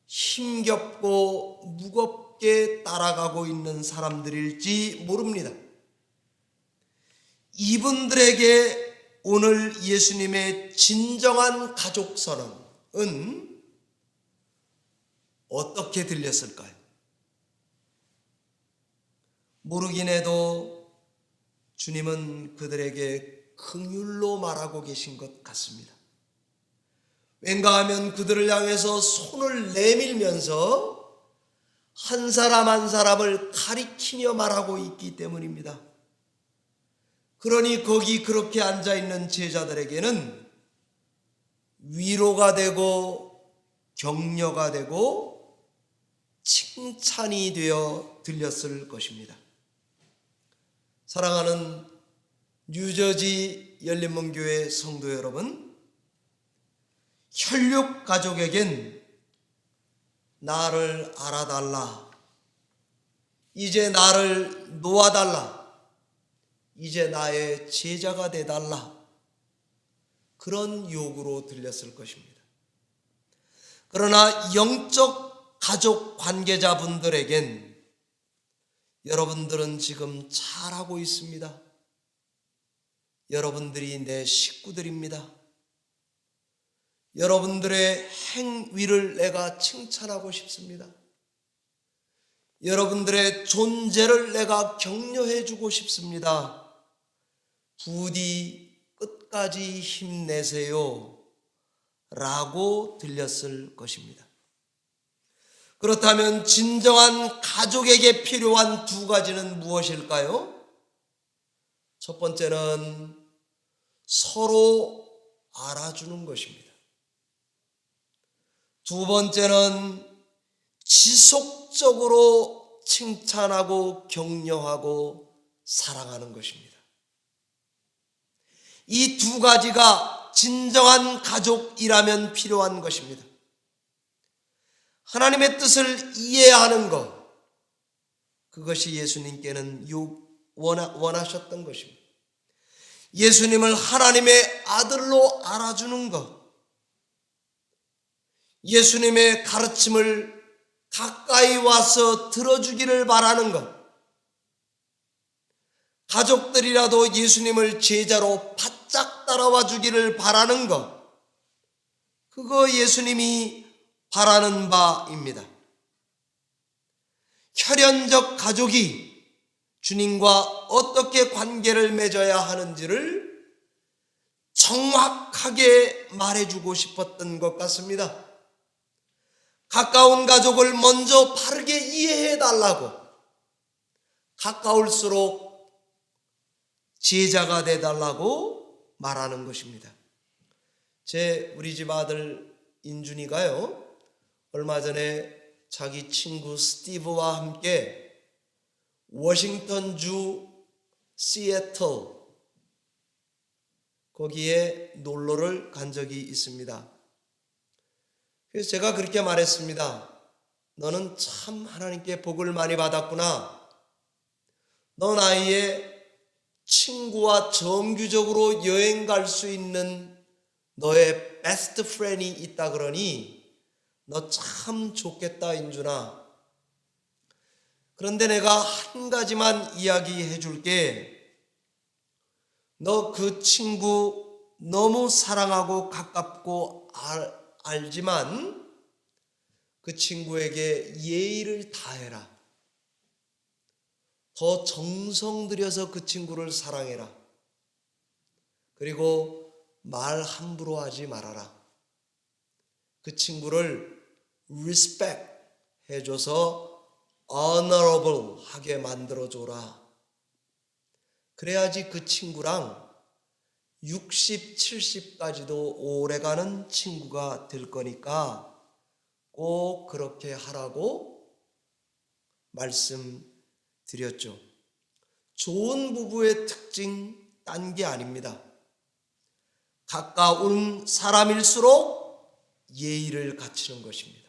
힘겹고 무겁게 따라가고 있는 사람들일지 모릅니다. 이분들에게 오늘 예수님의 진정한 가족 선언은 어떻게 들렸을까요? 모르긴 해도 주님은 그들에게 긍휼로 말하고 계신 것 같습니다. 왠가 하면 그들을 향해서 손을 내밀면서 한 사람 한 사람을 가리키며 말하고 있기 때문입니다. 그러니 거기 그렇게 앉아있는 제자들에게는 위로가 되고 격려가 되고 칭찬이 되어 들렸을 것입니다. 사랑하는 뉴저지 열린문교회 성도 여러분, 혈육 가족에겐 나를 알아달라, 이제 나를 놓아달라, 이제 나의 제자가 되달라, 그런 요구로 들렸을 것입니다. 그러나 영적 가족 관계자분들에겐 여러분들은 지금 잘하고 있습니다. 여러분들이 내 식구들입니다. 여러분들의 행위를 내가 칭찬하고 싶습니다. 여러분들의 존재를 내가 격려해 주고 싶습니다. 부디 끝까지 힘내세요 라고 들렸을 것입니다. 그렇다면 진정한 가족에게 필요한 두 가지는 무엇일까요? 첫 번째는 서로 알아주는 것입니다. 두 번째는 지속적으로 칭찬하고 격려하고 사랑하는 것입니다. 이 두 가지가 진정한 가족이라면 필요한 것입니다. 하나님의 뜻을 이해하는 것, 그것이 예수님께는 원하셨던 것입니다. 예수님을 하나님의 아들로 알아주는 것, 예수님의 가르침을 가까이 와서 들어주기를 바라는 것, 가족들이라도 예수님을 제자로 바짝 따라와 주기를 바라는 것, 그거 예수님이 바라는 바입니다. 혈연적 가족이 주님과 어떻게 관계를 맺어야 하는지를 정확하게 말해주고 싶었던 것 같습니다. 가까운 가족을 먼저 바르게 이해해 달라고, 가까울수록 제자가 되달라고 말하는 것입니다. 우리 집 아들 인준이가요, 얼마 전에 자기 친구 스티브와 함께 워싱턴주 시애틀 거기에 놀러를 간 적이 있습니다. 그래서 제가 그렇게 말했습니다. 너는 참 하나님께 복을 많이 받았구나. 너 나이에 친구와 정규적으로 여행 갈 수 있는 너의 베스트 프렌이 있다 그러니 너 참 좋겠다, 인준아. 그런데 내가 한 가지만 이야기해 줄게. 너 그 친구 너무 사랑하고 가깝고 알지만 그 친구에게 예의를 다해라. 더 정성 들여서 그 친구를 사랑해라. 그리고 말 함부로 하지 말아라. 그 친구를 respect 해줘서 honorable 하게 만들어줘라. 그래야지 그 친구랑 60, 70까지도 오래가는 친구가 될 거니까 꼭 그렇게 하라고 말씀드렸죠. 좋은 부부의 특징 딴 게 아닙니다. 가까운 사람일수록 예의를 갖추는 것입니다.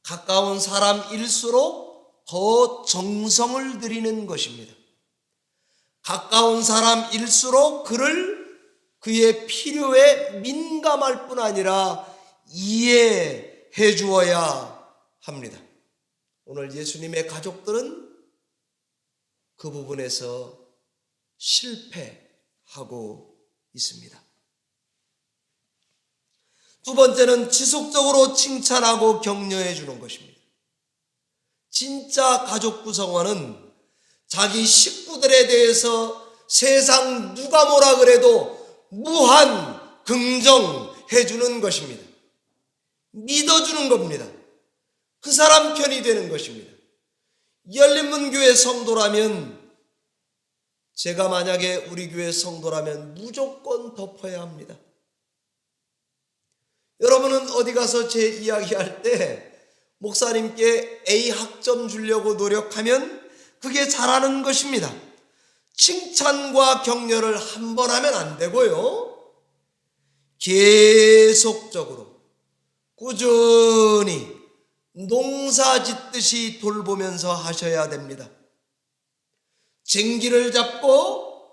가까운 사람일수록 더 정성을 들이는 것입니다. 가까운 사람일수록 그의 필요에 민감할 뿐 아니라 이해해 주어야 합니다. 오늘 예수님의 가족들은 그 부분에서 실패하고 있습니다. 두 번째는 지속적으로 칭찬하고 격려해 주는 것입니다. 진짜 가족 구성원은 자기 식구들에 대해서 세상 누가 뭐라 그래도 무한 긍정해 주는 것입니다. 믿어주는 겁니다. 그 사람 편이 되는 것입니다. 열린문교회 성도라면, 제가 만약에 우리 교회 성도라면 무조건 덮어야 합니다. 여러분은 어디 가서 제 이야기할 때 목사님께 A 학점 주려고 노력하면 그게 잘하는 것입니다. 칭찬과 격려를 한 번 하면 안 되고요. 계속적으로 꾸준히 농사 짓듯이 돌보면서 하셔야 됩니다. 쟁기를 잡고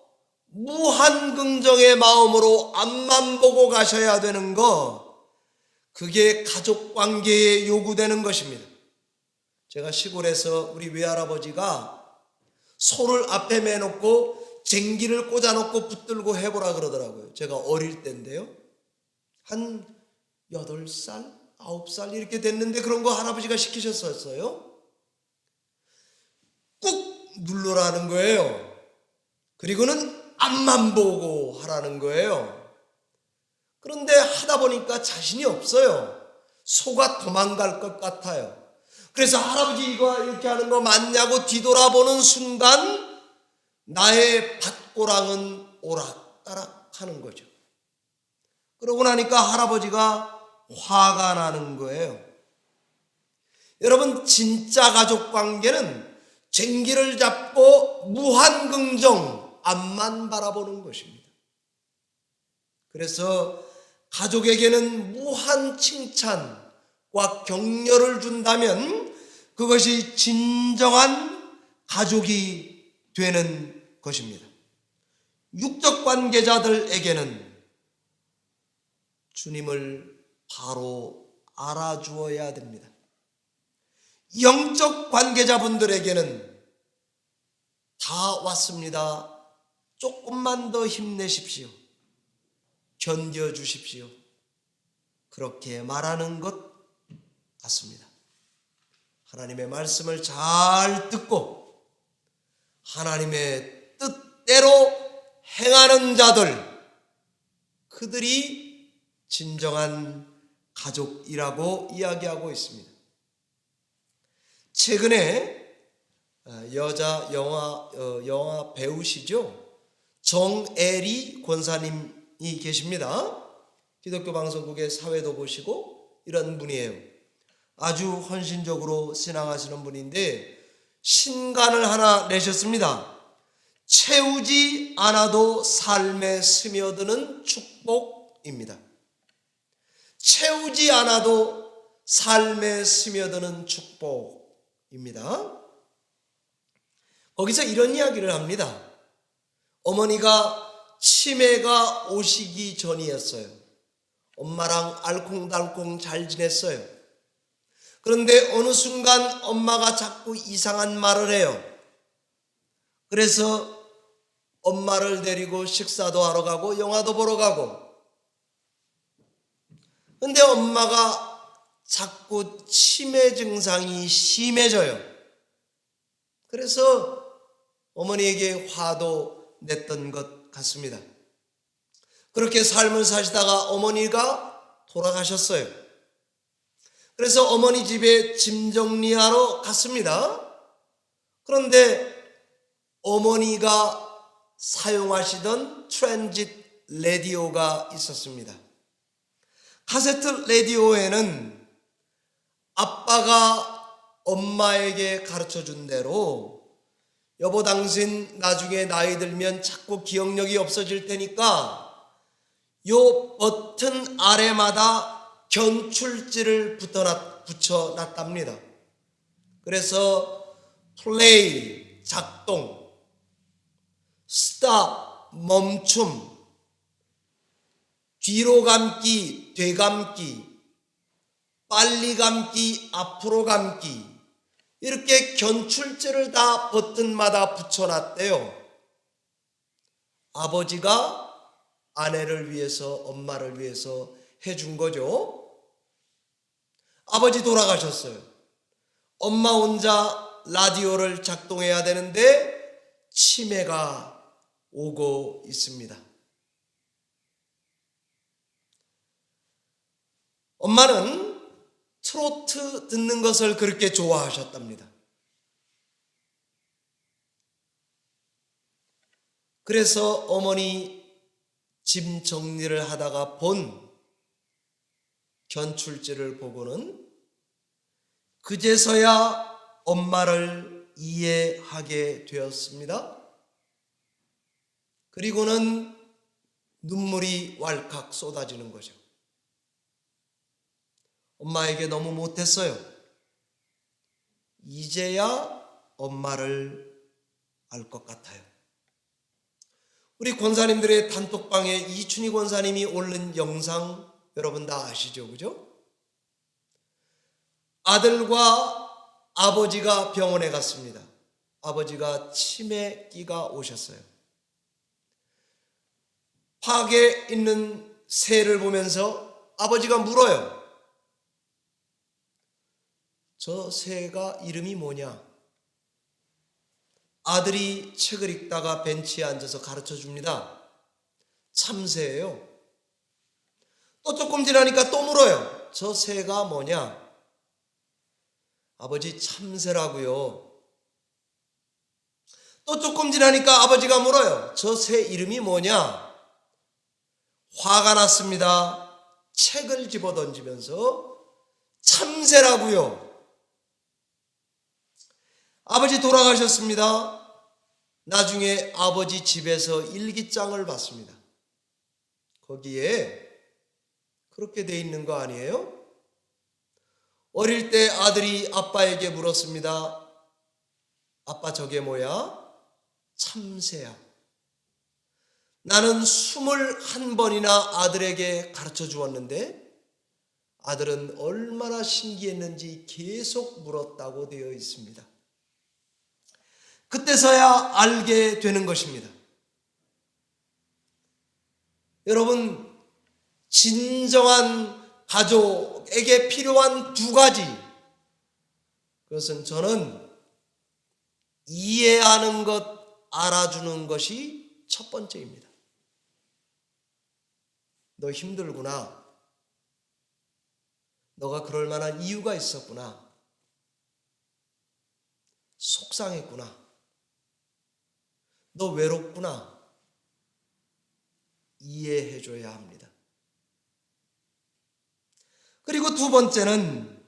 무한 긍정의 마음으로 앞만 보고 가셔야 되는 거, 그게 가족 관계에 요구되는 것입니다. 제가 시골에서 우리 외할아버지가 소를 앞에 매놓고 쟁기를 꽂아놓고 붙들고 해보라 그러더라고요. 제가 어릴 때인데요. 한 8살, 9살 이렇게 됐는데 그런 거 할아버지가 시키셨었어요. 꾹 누르라는 거예요. 그리고는 앞만 보고 하라는 거예요. 그런데 하다 보니까 자신이 없어요. 소가 도망갈 것 같아요. 그래서 할아버지 이거 이렇게 하는 거 맞냐고 뒤돌아보는 순간 나의 밭고랑은 오락가락 하는 거죠. 그러고 나니까 할아버지가 화가 나는 거예요. 여러분, 진짜 가족 관계는 쟁기를 잡고 무한긍정 앞만 바라보는 것입니다. 그래서 가족에게는 무한 칭찬과 격려를 준다면 그것이 진정한 가족이 되는 것입니다. 육적 관계자들에게는 주님을 바로 알아주어야 됩니다. 영적 관계자분들에게는 다 왔습니다. 조금만 더 힘내십시오. 견뎌주십시오. 그렇게 말하는 것 같습니다. 하나님의 말씀을 잘 듣고 하나님의 뜻대로 행하는 자들, 그들이 진정한 가족이라고 이야기하고 있습니다. 최근에 여자 영화 배우시죠? 정애리 권사님이 계십니다. 기독교 방송국의 사회도 보시고 이런 분이에요. 아주 헌신적으로 신앙하시는 분인데 신간을 하나 내셨습니다. 채우지 않아도 삶에 스며드는 축복입니다. 채우지 않아도 삶에 스며드는 축복입니다. 거기서 이런 이야기를 합니다. 어머니가 치매가 오시기 전이었어요. 엄마랑 알콩달콩 잘 지냈어요. 그런데 어느 순간 엄마가 자꾸 이상한 말을 해요. 그래서 엄마를 데리고 식사도 하러 가고 영화도 보러 가고, 근데 엄마가 자꾸 치매 증상이 심해져요. 그래서 어머니에게 화도 냈던 것 같습니다. 그렇게 삶을 사시다가 어머니가 돌아가셨어요. 그래서 어머니 집에 짐 정리하러 갔습니다. 그런데 어머니가 사용하시던 트랜짓 라디오가 있었습니다. 카세트 라디오에는 아빠가 엄마에게 가르쳐준 대로 여보 당신 나중에 나이 들면 자꾸 기억력이 없어질 테니까 요 버튼 아래마다 견출지를 붙여놨답니다. 그래서 플레이 작동, 스탑 멈춤, 뒤로 감기 되감기, 빨리 감기 앞으로 감기, 이렇게 견출제를 다 버튼마다 붙여놨대요. 아버지가 아내를 위해서, 엄마를 위해서 해준 거죠. 아버지 돌아가셨어요. 엄마 혼자 라디오를 작동해야 되는데 치매가 오고 있습니다. 엄마는 트로트 듣는 것을 그렇게 좋아하셨답니다. 그래서 어머니 짐 정리를 하다가 본 견출지를 보고는 그제서야 엄마를 이해하게 되었습니다. 그리고는 눈물이 왈칵 쏟아지는 거죠. 엄마에게 너무 못했어요. 이제야 엄마를 알 것 같아요. 우리 권사님들의 단톡방에 이춘희 권사님이 올린 영상 여러분 다 아시죠? 그죠? 아들과 아버지가 병원에 갔습니다. 아버지가 치매기가 오셨어요. 팍에 있는 새를 보면서 아버지가 물어요. 저 새가 이름이 뭐냐? 아들이 책을 읽다가 벤치에 앉아서 가르쳐 줍니다. 참새예요. 또 조금 지나니까 또 물어요. 저 새가 뭐냐? 아버지, 참새라고요. 또 조금 지나니까 아버지가 물어요. 저 새 이름이 뭐냐? 화가 났습니다. 책을 집어던지면서 참새라고요. 아버지 돌아가셨습니다. 나중에 아버지 집에서 일기장을 봤습니다. 거기에 그렇게 돼 있는 거 아니에요? 어릴 때 아들이 아빠에게 물었습니다. 아빠, 저게 뭐야? 참새야. 나는 21번이나 아들에게 가르쳐 주었는데 아들은 얼마나 신기했는지 계속 물었다고 되어 있습니다. 그때서야 알게 되는 것입니다. 여러분, 진정한 가족에게 필요한 두 가지, 그것은 저는 이해하는 것, 알아주는 것이 첫 번째입니다. 너 힘들구나. 너가 그럴 만한 이유가 있었구나. 속상했구나. 너 외롭구나. 이해해줘야 합니다. 그리고 두 번째는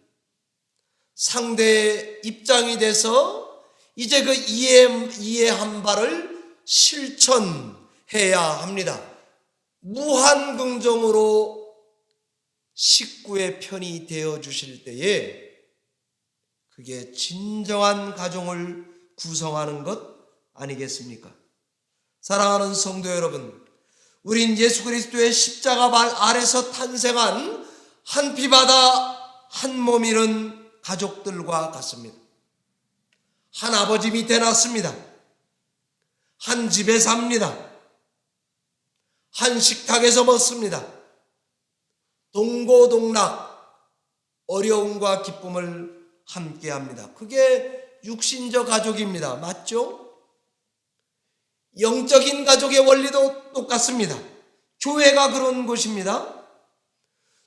상대의 입장이 돼서 이제 그 이해한 바를 실천해야 합니다. 무한 긍정으로 식구의 편이 되어 주실 때에 그게 진정한 가정을 구성하는 것 아니겠습니까? 사랑하는 성도 여러분, 우린 예수 그리스도의 십자가 발 아래서 탄생한 한 피바다 한 몸 이룬 가족들과 같습니다. 한 아버지 밑에 났습니다. 한 집에 삽니다. 한 식탁에서 먹습니다. 동고동락, 어려움과 기쁨을 함께합니다. 그게 육신적 가족입니다. 맞죠? 영적인 가족의 원리도 똑같습니다. 교회가 그런 곳입니다.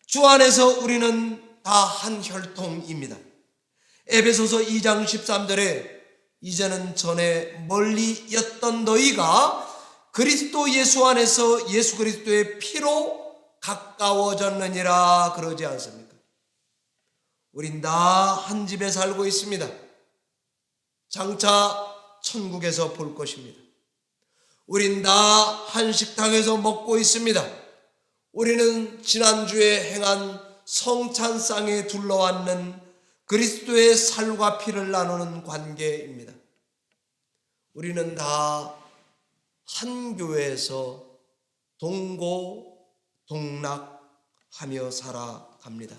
주 안에서 우리는 다 한 혈통입니다. 에베소서 2장 13절에 이제는 전에 멀리였던 너희가 그리스도 예수 안에서 예수 그리스도의 피로 가까워졌느니라 그러지 않습니까? 우린 다 한 집에 살고 있습니다. 장차 천국에서 볼 것입니다. 우린 다 한 식탁에서 먹고 있습니다. 우리는 지난주에 행한 성찬상에 둘러앉는 그리스도의 살과 피를 나누는 관계입니다. 우리는 다 한 교회에서 동고동락하며 살아갑니다.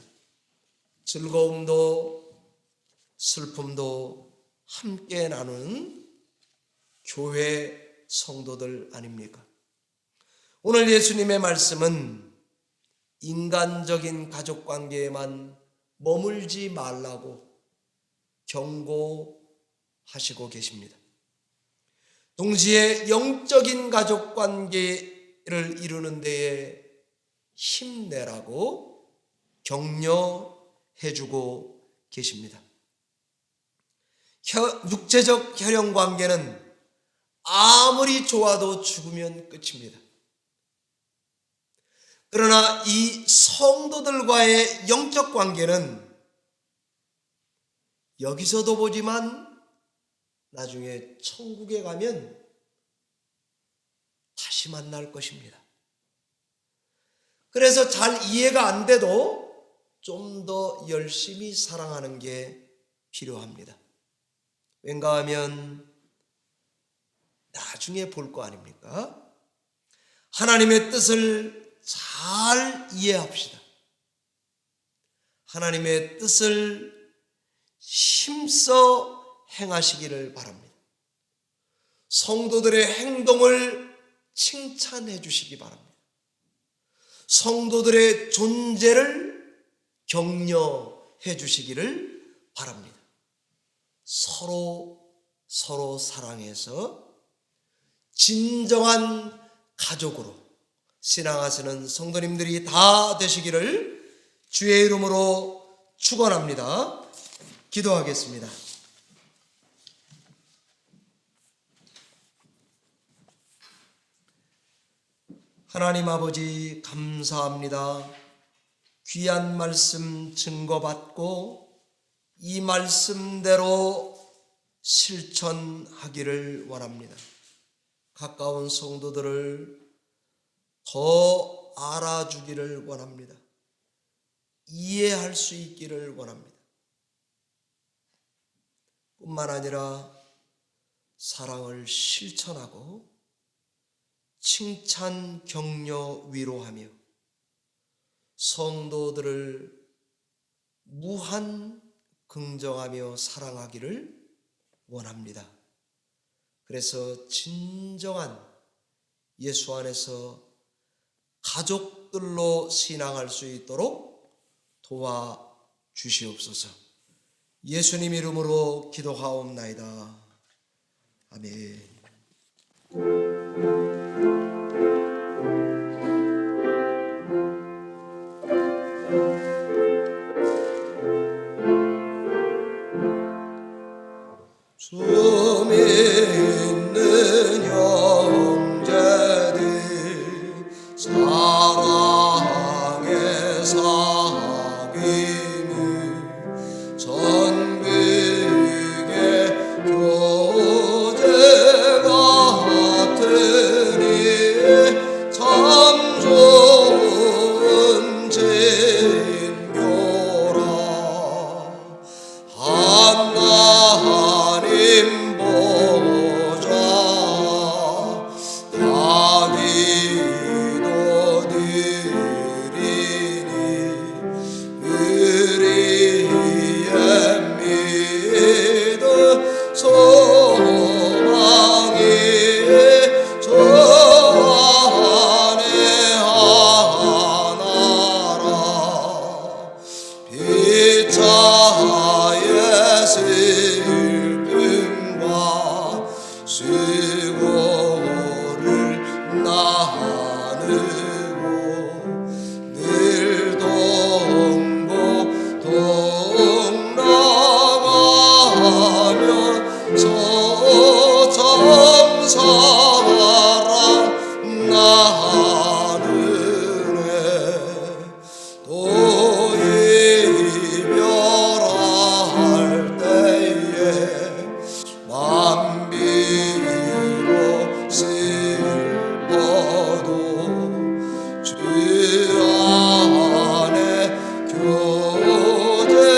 즐거움도 슬픔도 함께 나누는 교회 성도들 아닙니까? 오늘 예수님의 말씀은 인간적인 가족관계에만 머물지 말라고 경고하시고 계십니다. 동시에 영적인 가족관계를 이루는 데에 힘내라고 격려해주고 계십니다. 육체적 혈연관계는 아무리 좋아도 죽으면 끝입니다. 그러나 이 성도들과의 영적 관계는 여기서도 보지만 나중에 천국에 가면 다시 만날 것입니다. 그래서 잘 이해가 안 돼도 좀 더 열심히 사랑하는 게 필요합니다. 왠가 하면 나중에 볼 거 아닙니까? 하나님의 뜻을 잘 이해합시다. 하나님의 뜻을 힘써 행하시기를 바랍니다. 성도들의 행동을 칭찬해 주시기 바랍니다. 성도들의 존재를 격려해 주시기를 바랍니다. 서로 사랑해서 진정한 가족으로 신앙하시는 성도님들이 다 되시기를 주의 이름으로 축원합니다. 기도하겠습니다. 하나님 아버지 감사합니다. 귀한 말씀 증거받고 이 말씀대로 실천하기를 원합니다. 가까운 성도들을 더 알아주기를 원합니다. 이해할 수 있기를 원합니다. 뿐만 아니라 사랑을 실천하고 칭찬, 격려, 위로하며 성도들을 무한 긍정하며 사랑하기를 원합니다. 그래서 진정한 예수 안에서 가족들로 신앙할 수 있도록 도와주시옵소서. 예수님 이름으로 기도하옵나이다. 아멘. 숨이 있는 형제들 사랑의 사귐을 전국의 교제 같으니 참 좋은 진교라. 하나님 보좌 다 기도 드리니 우리의 믿음 소망이 저 안에 하나라. 피차의 슬픔과 수고를 나누고 늘 돕고 동나가면서 참 사랑 나누네. 또 이별할 때에 만비로 슬퍼도 주 안에 교제하면서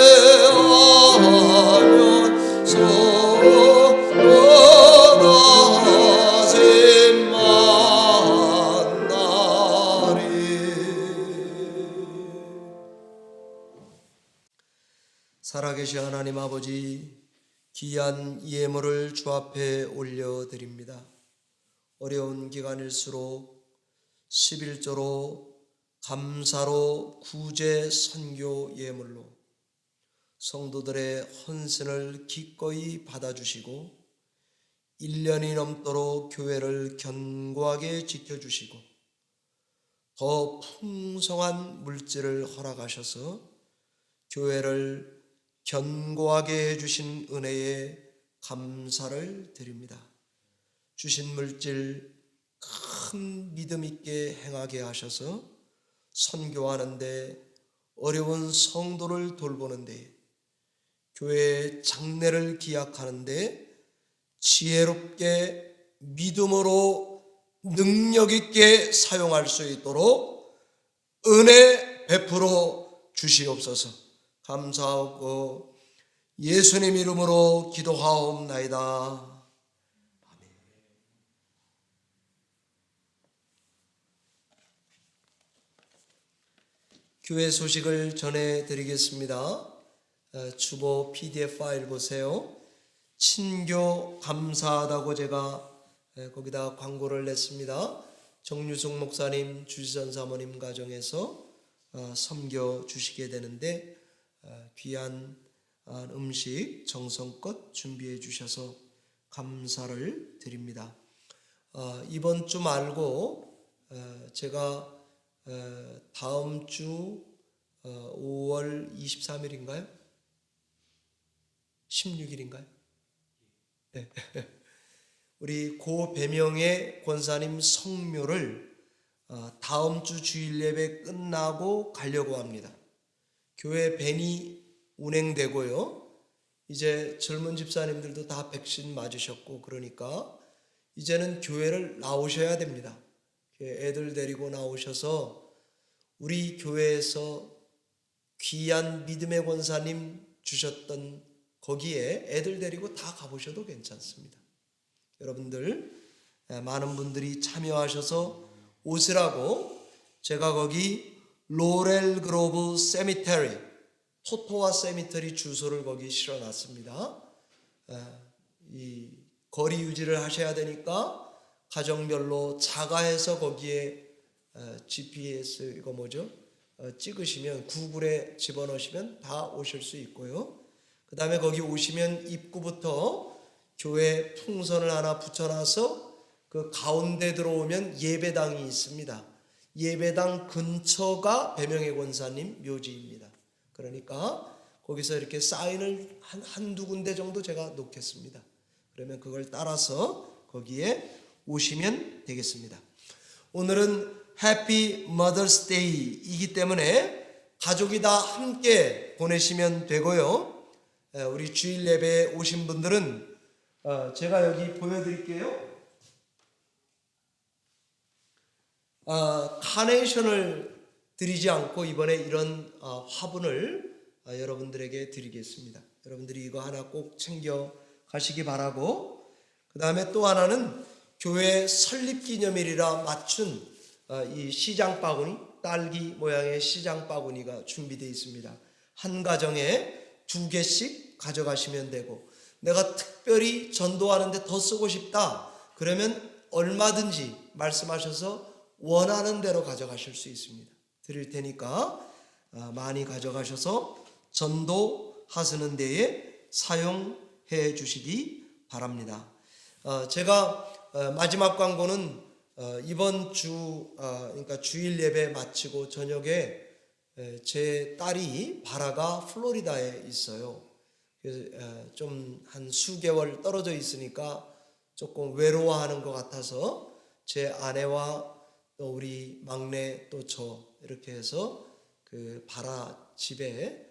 원하신 만나리. 살아계신 하나님 아버지, 귀한 예물을 주 앞에 올려드립니다. 어려운 기간일수록 11조로 감사로 구제 선교 예물로 성도들의 헌신을 기꺼이 받아주시고 1년이 넘도록 교회를 견고하게 지켜주시고 더 풍성한 물질을 허락하셔서 교회를 견고하게 해주신 은혜에 감사를 드립니다. 주신 물질 큰 믿음 있게 행하게 하셔서 선교하는데 어려운 성도를 돌보는데 교회의 장래를 기약하는데 지혜롭게 믿음으로 능력 있게 사용할 수 있도록 은혜 베풀어 주시옵소서. 감사하고 예수님 이름으로 기도하옵나이다. 교회 소식을 전해드리겠습니다. 주보 PDF 파일 보세요. 친교 감사하다고 제가 거기다 광고를 냈습니다. 정유숙 목사님, 주지선 사모님 가정에서 섬겨 주시게 되는데 귀한 음식 정성껏 준비해 주셔서 감사를 드립니다. 이번 주 말고 제가 다음 주 5월 23일인가요? 16일인가요? 네. 우리 고 배명의 권사님 성묘를 다음 주 주일 예배 끝나고 가려고 합니다. 교회 밴이 운행되고요. 이제 젊은 집사님들도 다 백신 맞으셨고 그러니까 이제는 교회를 나오셔야 됩니다. 애들 데리고 나오셔서 우리 교회에서 귀한 믿음의 권사님 주셨던 거기에 애들 데리고 다 가보셔도 괜찮습니다. 여러분들 많은 분들이 참여하셔서 오시라고 제가 거기 로렐 그로브 세미테리, 토토와 세미터리 주소를 거기 실어놨습니다. 이 거리 유지를 하셔야 되니까 가정별로 자가해서 거기에 GPS 이거 뭐죠? 찍으시면 구글에 집어넣으시면 다 오실 수 있고요. 그 다음에 거기 오시면 입구부터 교회 풍선을 하나 붙여놔서 그 가운데 들어오면 예배당이 있습니다. 예배당 근처가 배명의 권사님 묘지입니다. 그러니까 거기서 이렇게 사인을 한두 군데 정도 제가 놓겠습니다. 그러면 그걸 따라서 거기에 오시면 되겠습니다. 오늘은 해피 머더스 데이이기 때문에 가족이 다 함께 보내시면 되고요. 우리 주일 예배에 오신 분들은 제가 여기 보여드릴게요. 카네이션을 드리지 않고 이번에 이런 화분을 여러분들에게 드리겠습니다. 여러분들이 이거 하나 꼭 챙겨 가시기 바라고, 그 다음에 또 하나는 교회 설립기념일이라 맞춘 이 시장 바구니, 딸기 모양의 시장 바구니가 준비되어 있습니다. 한 가정에 2개씩 가져가시면 되고, 내가 특별히 전도하는데 더 쓰고 싶다 그러면 얼마든지 말씀하셔서 원하는 대로 가져가실 수 있습니다. 드릴 테니까 많이 가져가셔서 전도하시는 데에 사용해 주시기 바랍니다. 제가 마지막 광고는 이번 주 그러니까 주일 예배 마치고 저녁에 제 딸이 바라가 플로리다에 있어요. 그래서 좀 한 수개월 떨어져 있으니까 조금 외로워하는 것 같아서 제 아내와 또 우리 막내 또 저 이렇게 해서 그 바라 집에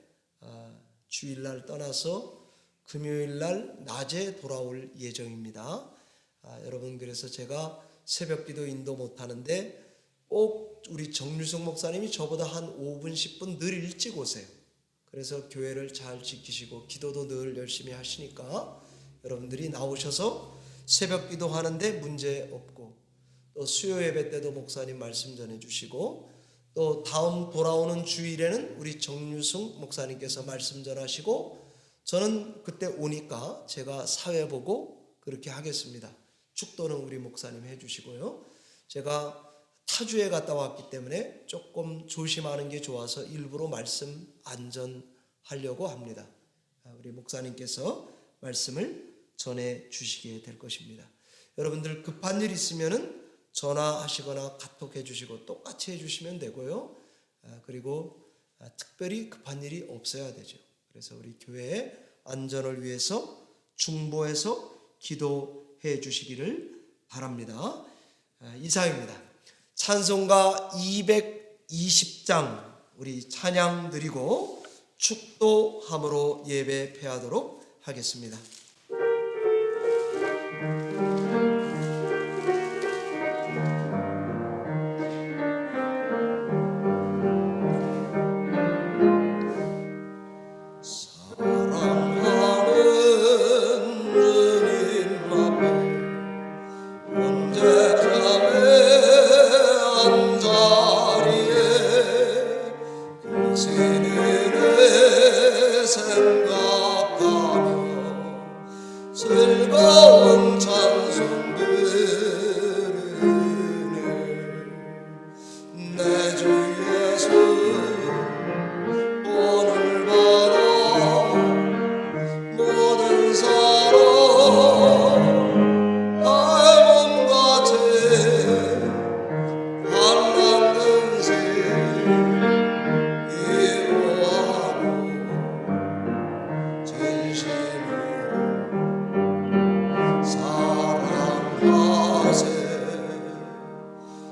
주일날 떠나서 금요일날 낮에 돌아올 예정입니다. 여러분, 그래서 제가 새벽기도 인도 못하는데 꼭 우리 정유숙 목사님이 저보다 한 5분 10분 늘 일찍 오세요. 그래서 교회를 잘 지키시고 기도도 늘 열심히 하시니까 여러분들이 나오셔서 새벽기도 하는데 문제 없고, 또 수요 예배 때도 목사님 말씀 전해주시고, 또 다음 돌아오는 주일에는 우리 정유숙 목사님께서 말씀 전하시고, 저는 그때 오니까 제가 사회 보고 그렇게 하겠습니다. 축도는 우리 목사님 해주시고요. 제가 타주에 갔다 왔기 때문에 조금 조심하는 게 좋아서 일부러 말씀 안전하려고 합니다. 우리 목사님께서 말씀을 전해 주시게 될 것입니다. 여러분들 급한 일 있으면은 전화하시거나 카톡 해주시고 똑같이 해주시면 되고요. 그리고 특별히 급한 일이 없어야 되죠. 그래서 우리 교회의 안전을 위해서 중보해서 기도해 주시기를 바랍니다. 이상입니다. 찬송가 220장 우리 찬양 드리고 축도함으로 예배 패하도록 하겠습니다. 세뇌의 샘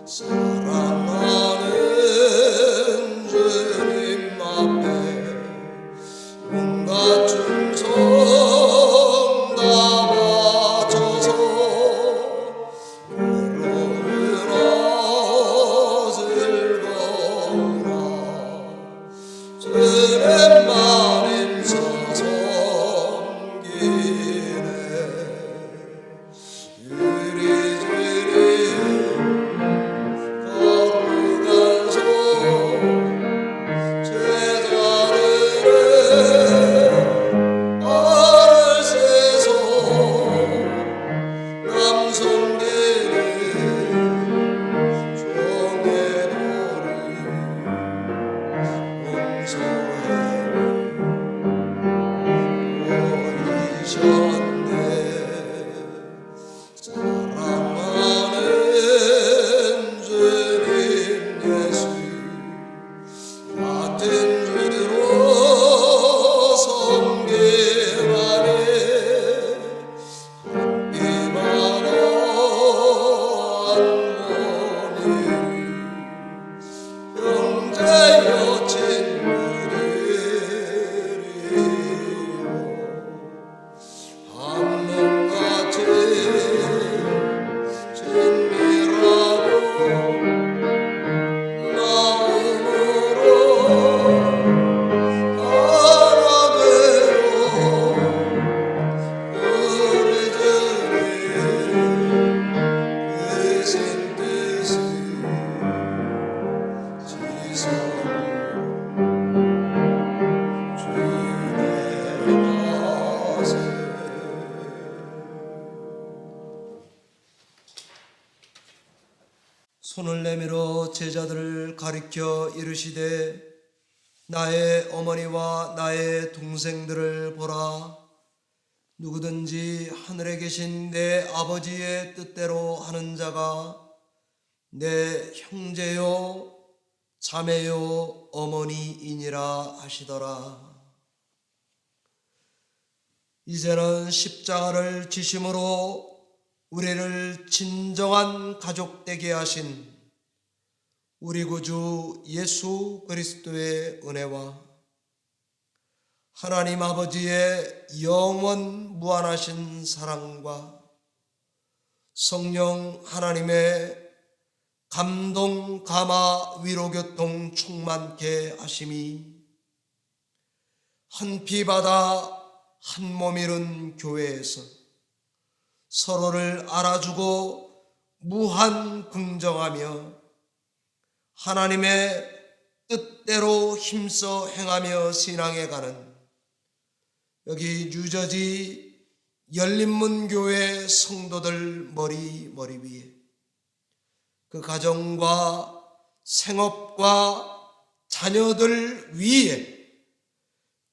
사랑하는 주님 앞에 온갖 충성 다 바쳐서 괴로우나 즐거우나 주님만 힘써 섬기네. 이리저리 걸어가서 제자리를 알을 세서 남성계를 종의 도를 용서해 보이셨네. 사랑하는 주님 예수 같은 주로 섬기라네. 비만한 모니 형제 여친 그들이요 한몸같이 진미라고 마음으로 알아배워 우리 주님 크신 뜻을 지성 주내 가세. 손을 내밀어 제자들을 가리켜 이르시되 나의 어머니와 나의 동생들을 보라. 누구든지 하늘에 계신 내 아버지의 뜻대로 하는 자가 내 형제요 자매요 어머니이니라 하시더라. 이제는 십자가를 지심으로 우리를 진정한 가족 되게 하신 우리 구주 예수 그리스도의 은혜와 하나님 아버지의 영원 무한하신 사랑과 성령 하나님의 감동 감화 위로 교통 충만케 하심이 한 피 바다 한 몸 이룬 교회에서 서로를 알아주고 무한 긍정하며 하나님의 뜻대로 힘써 행하며 신앙해가는 여기 뉴저지 열린문교회 성도들 머리 위에 그 가정과 생업과 자녀들 위에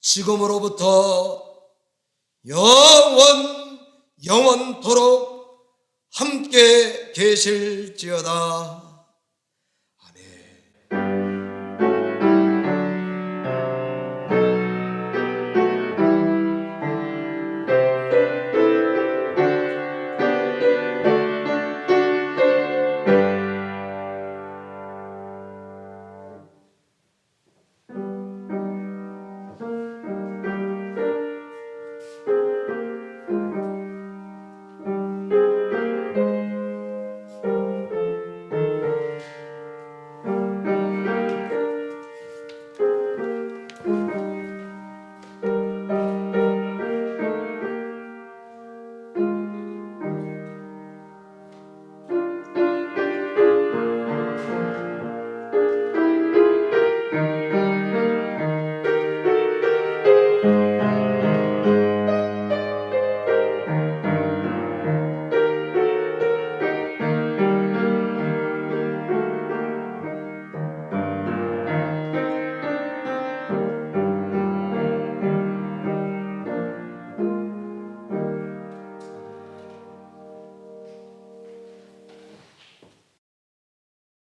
지금으로부터 영원토록 함께 계실지어다.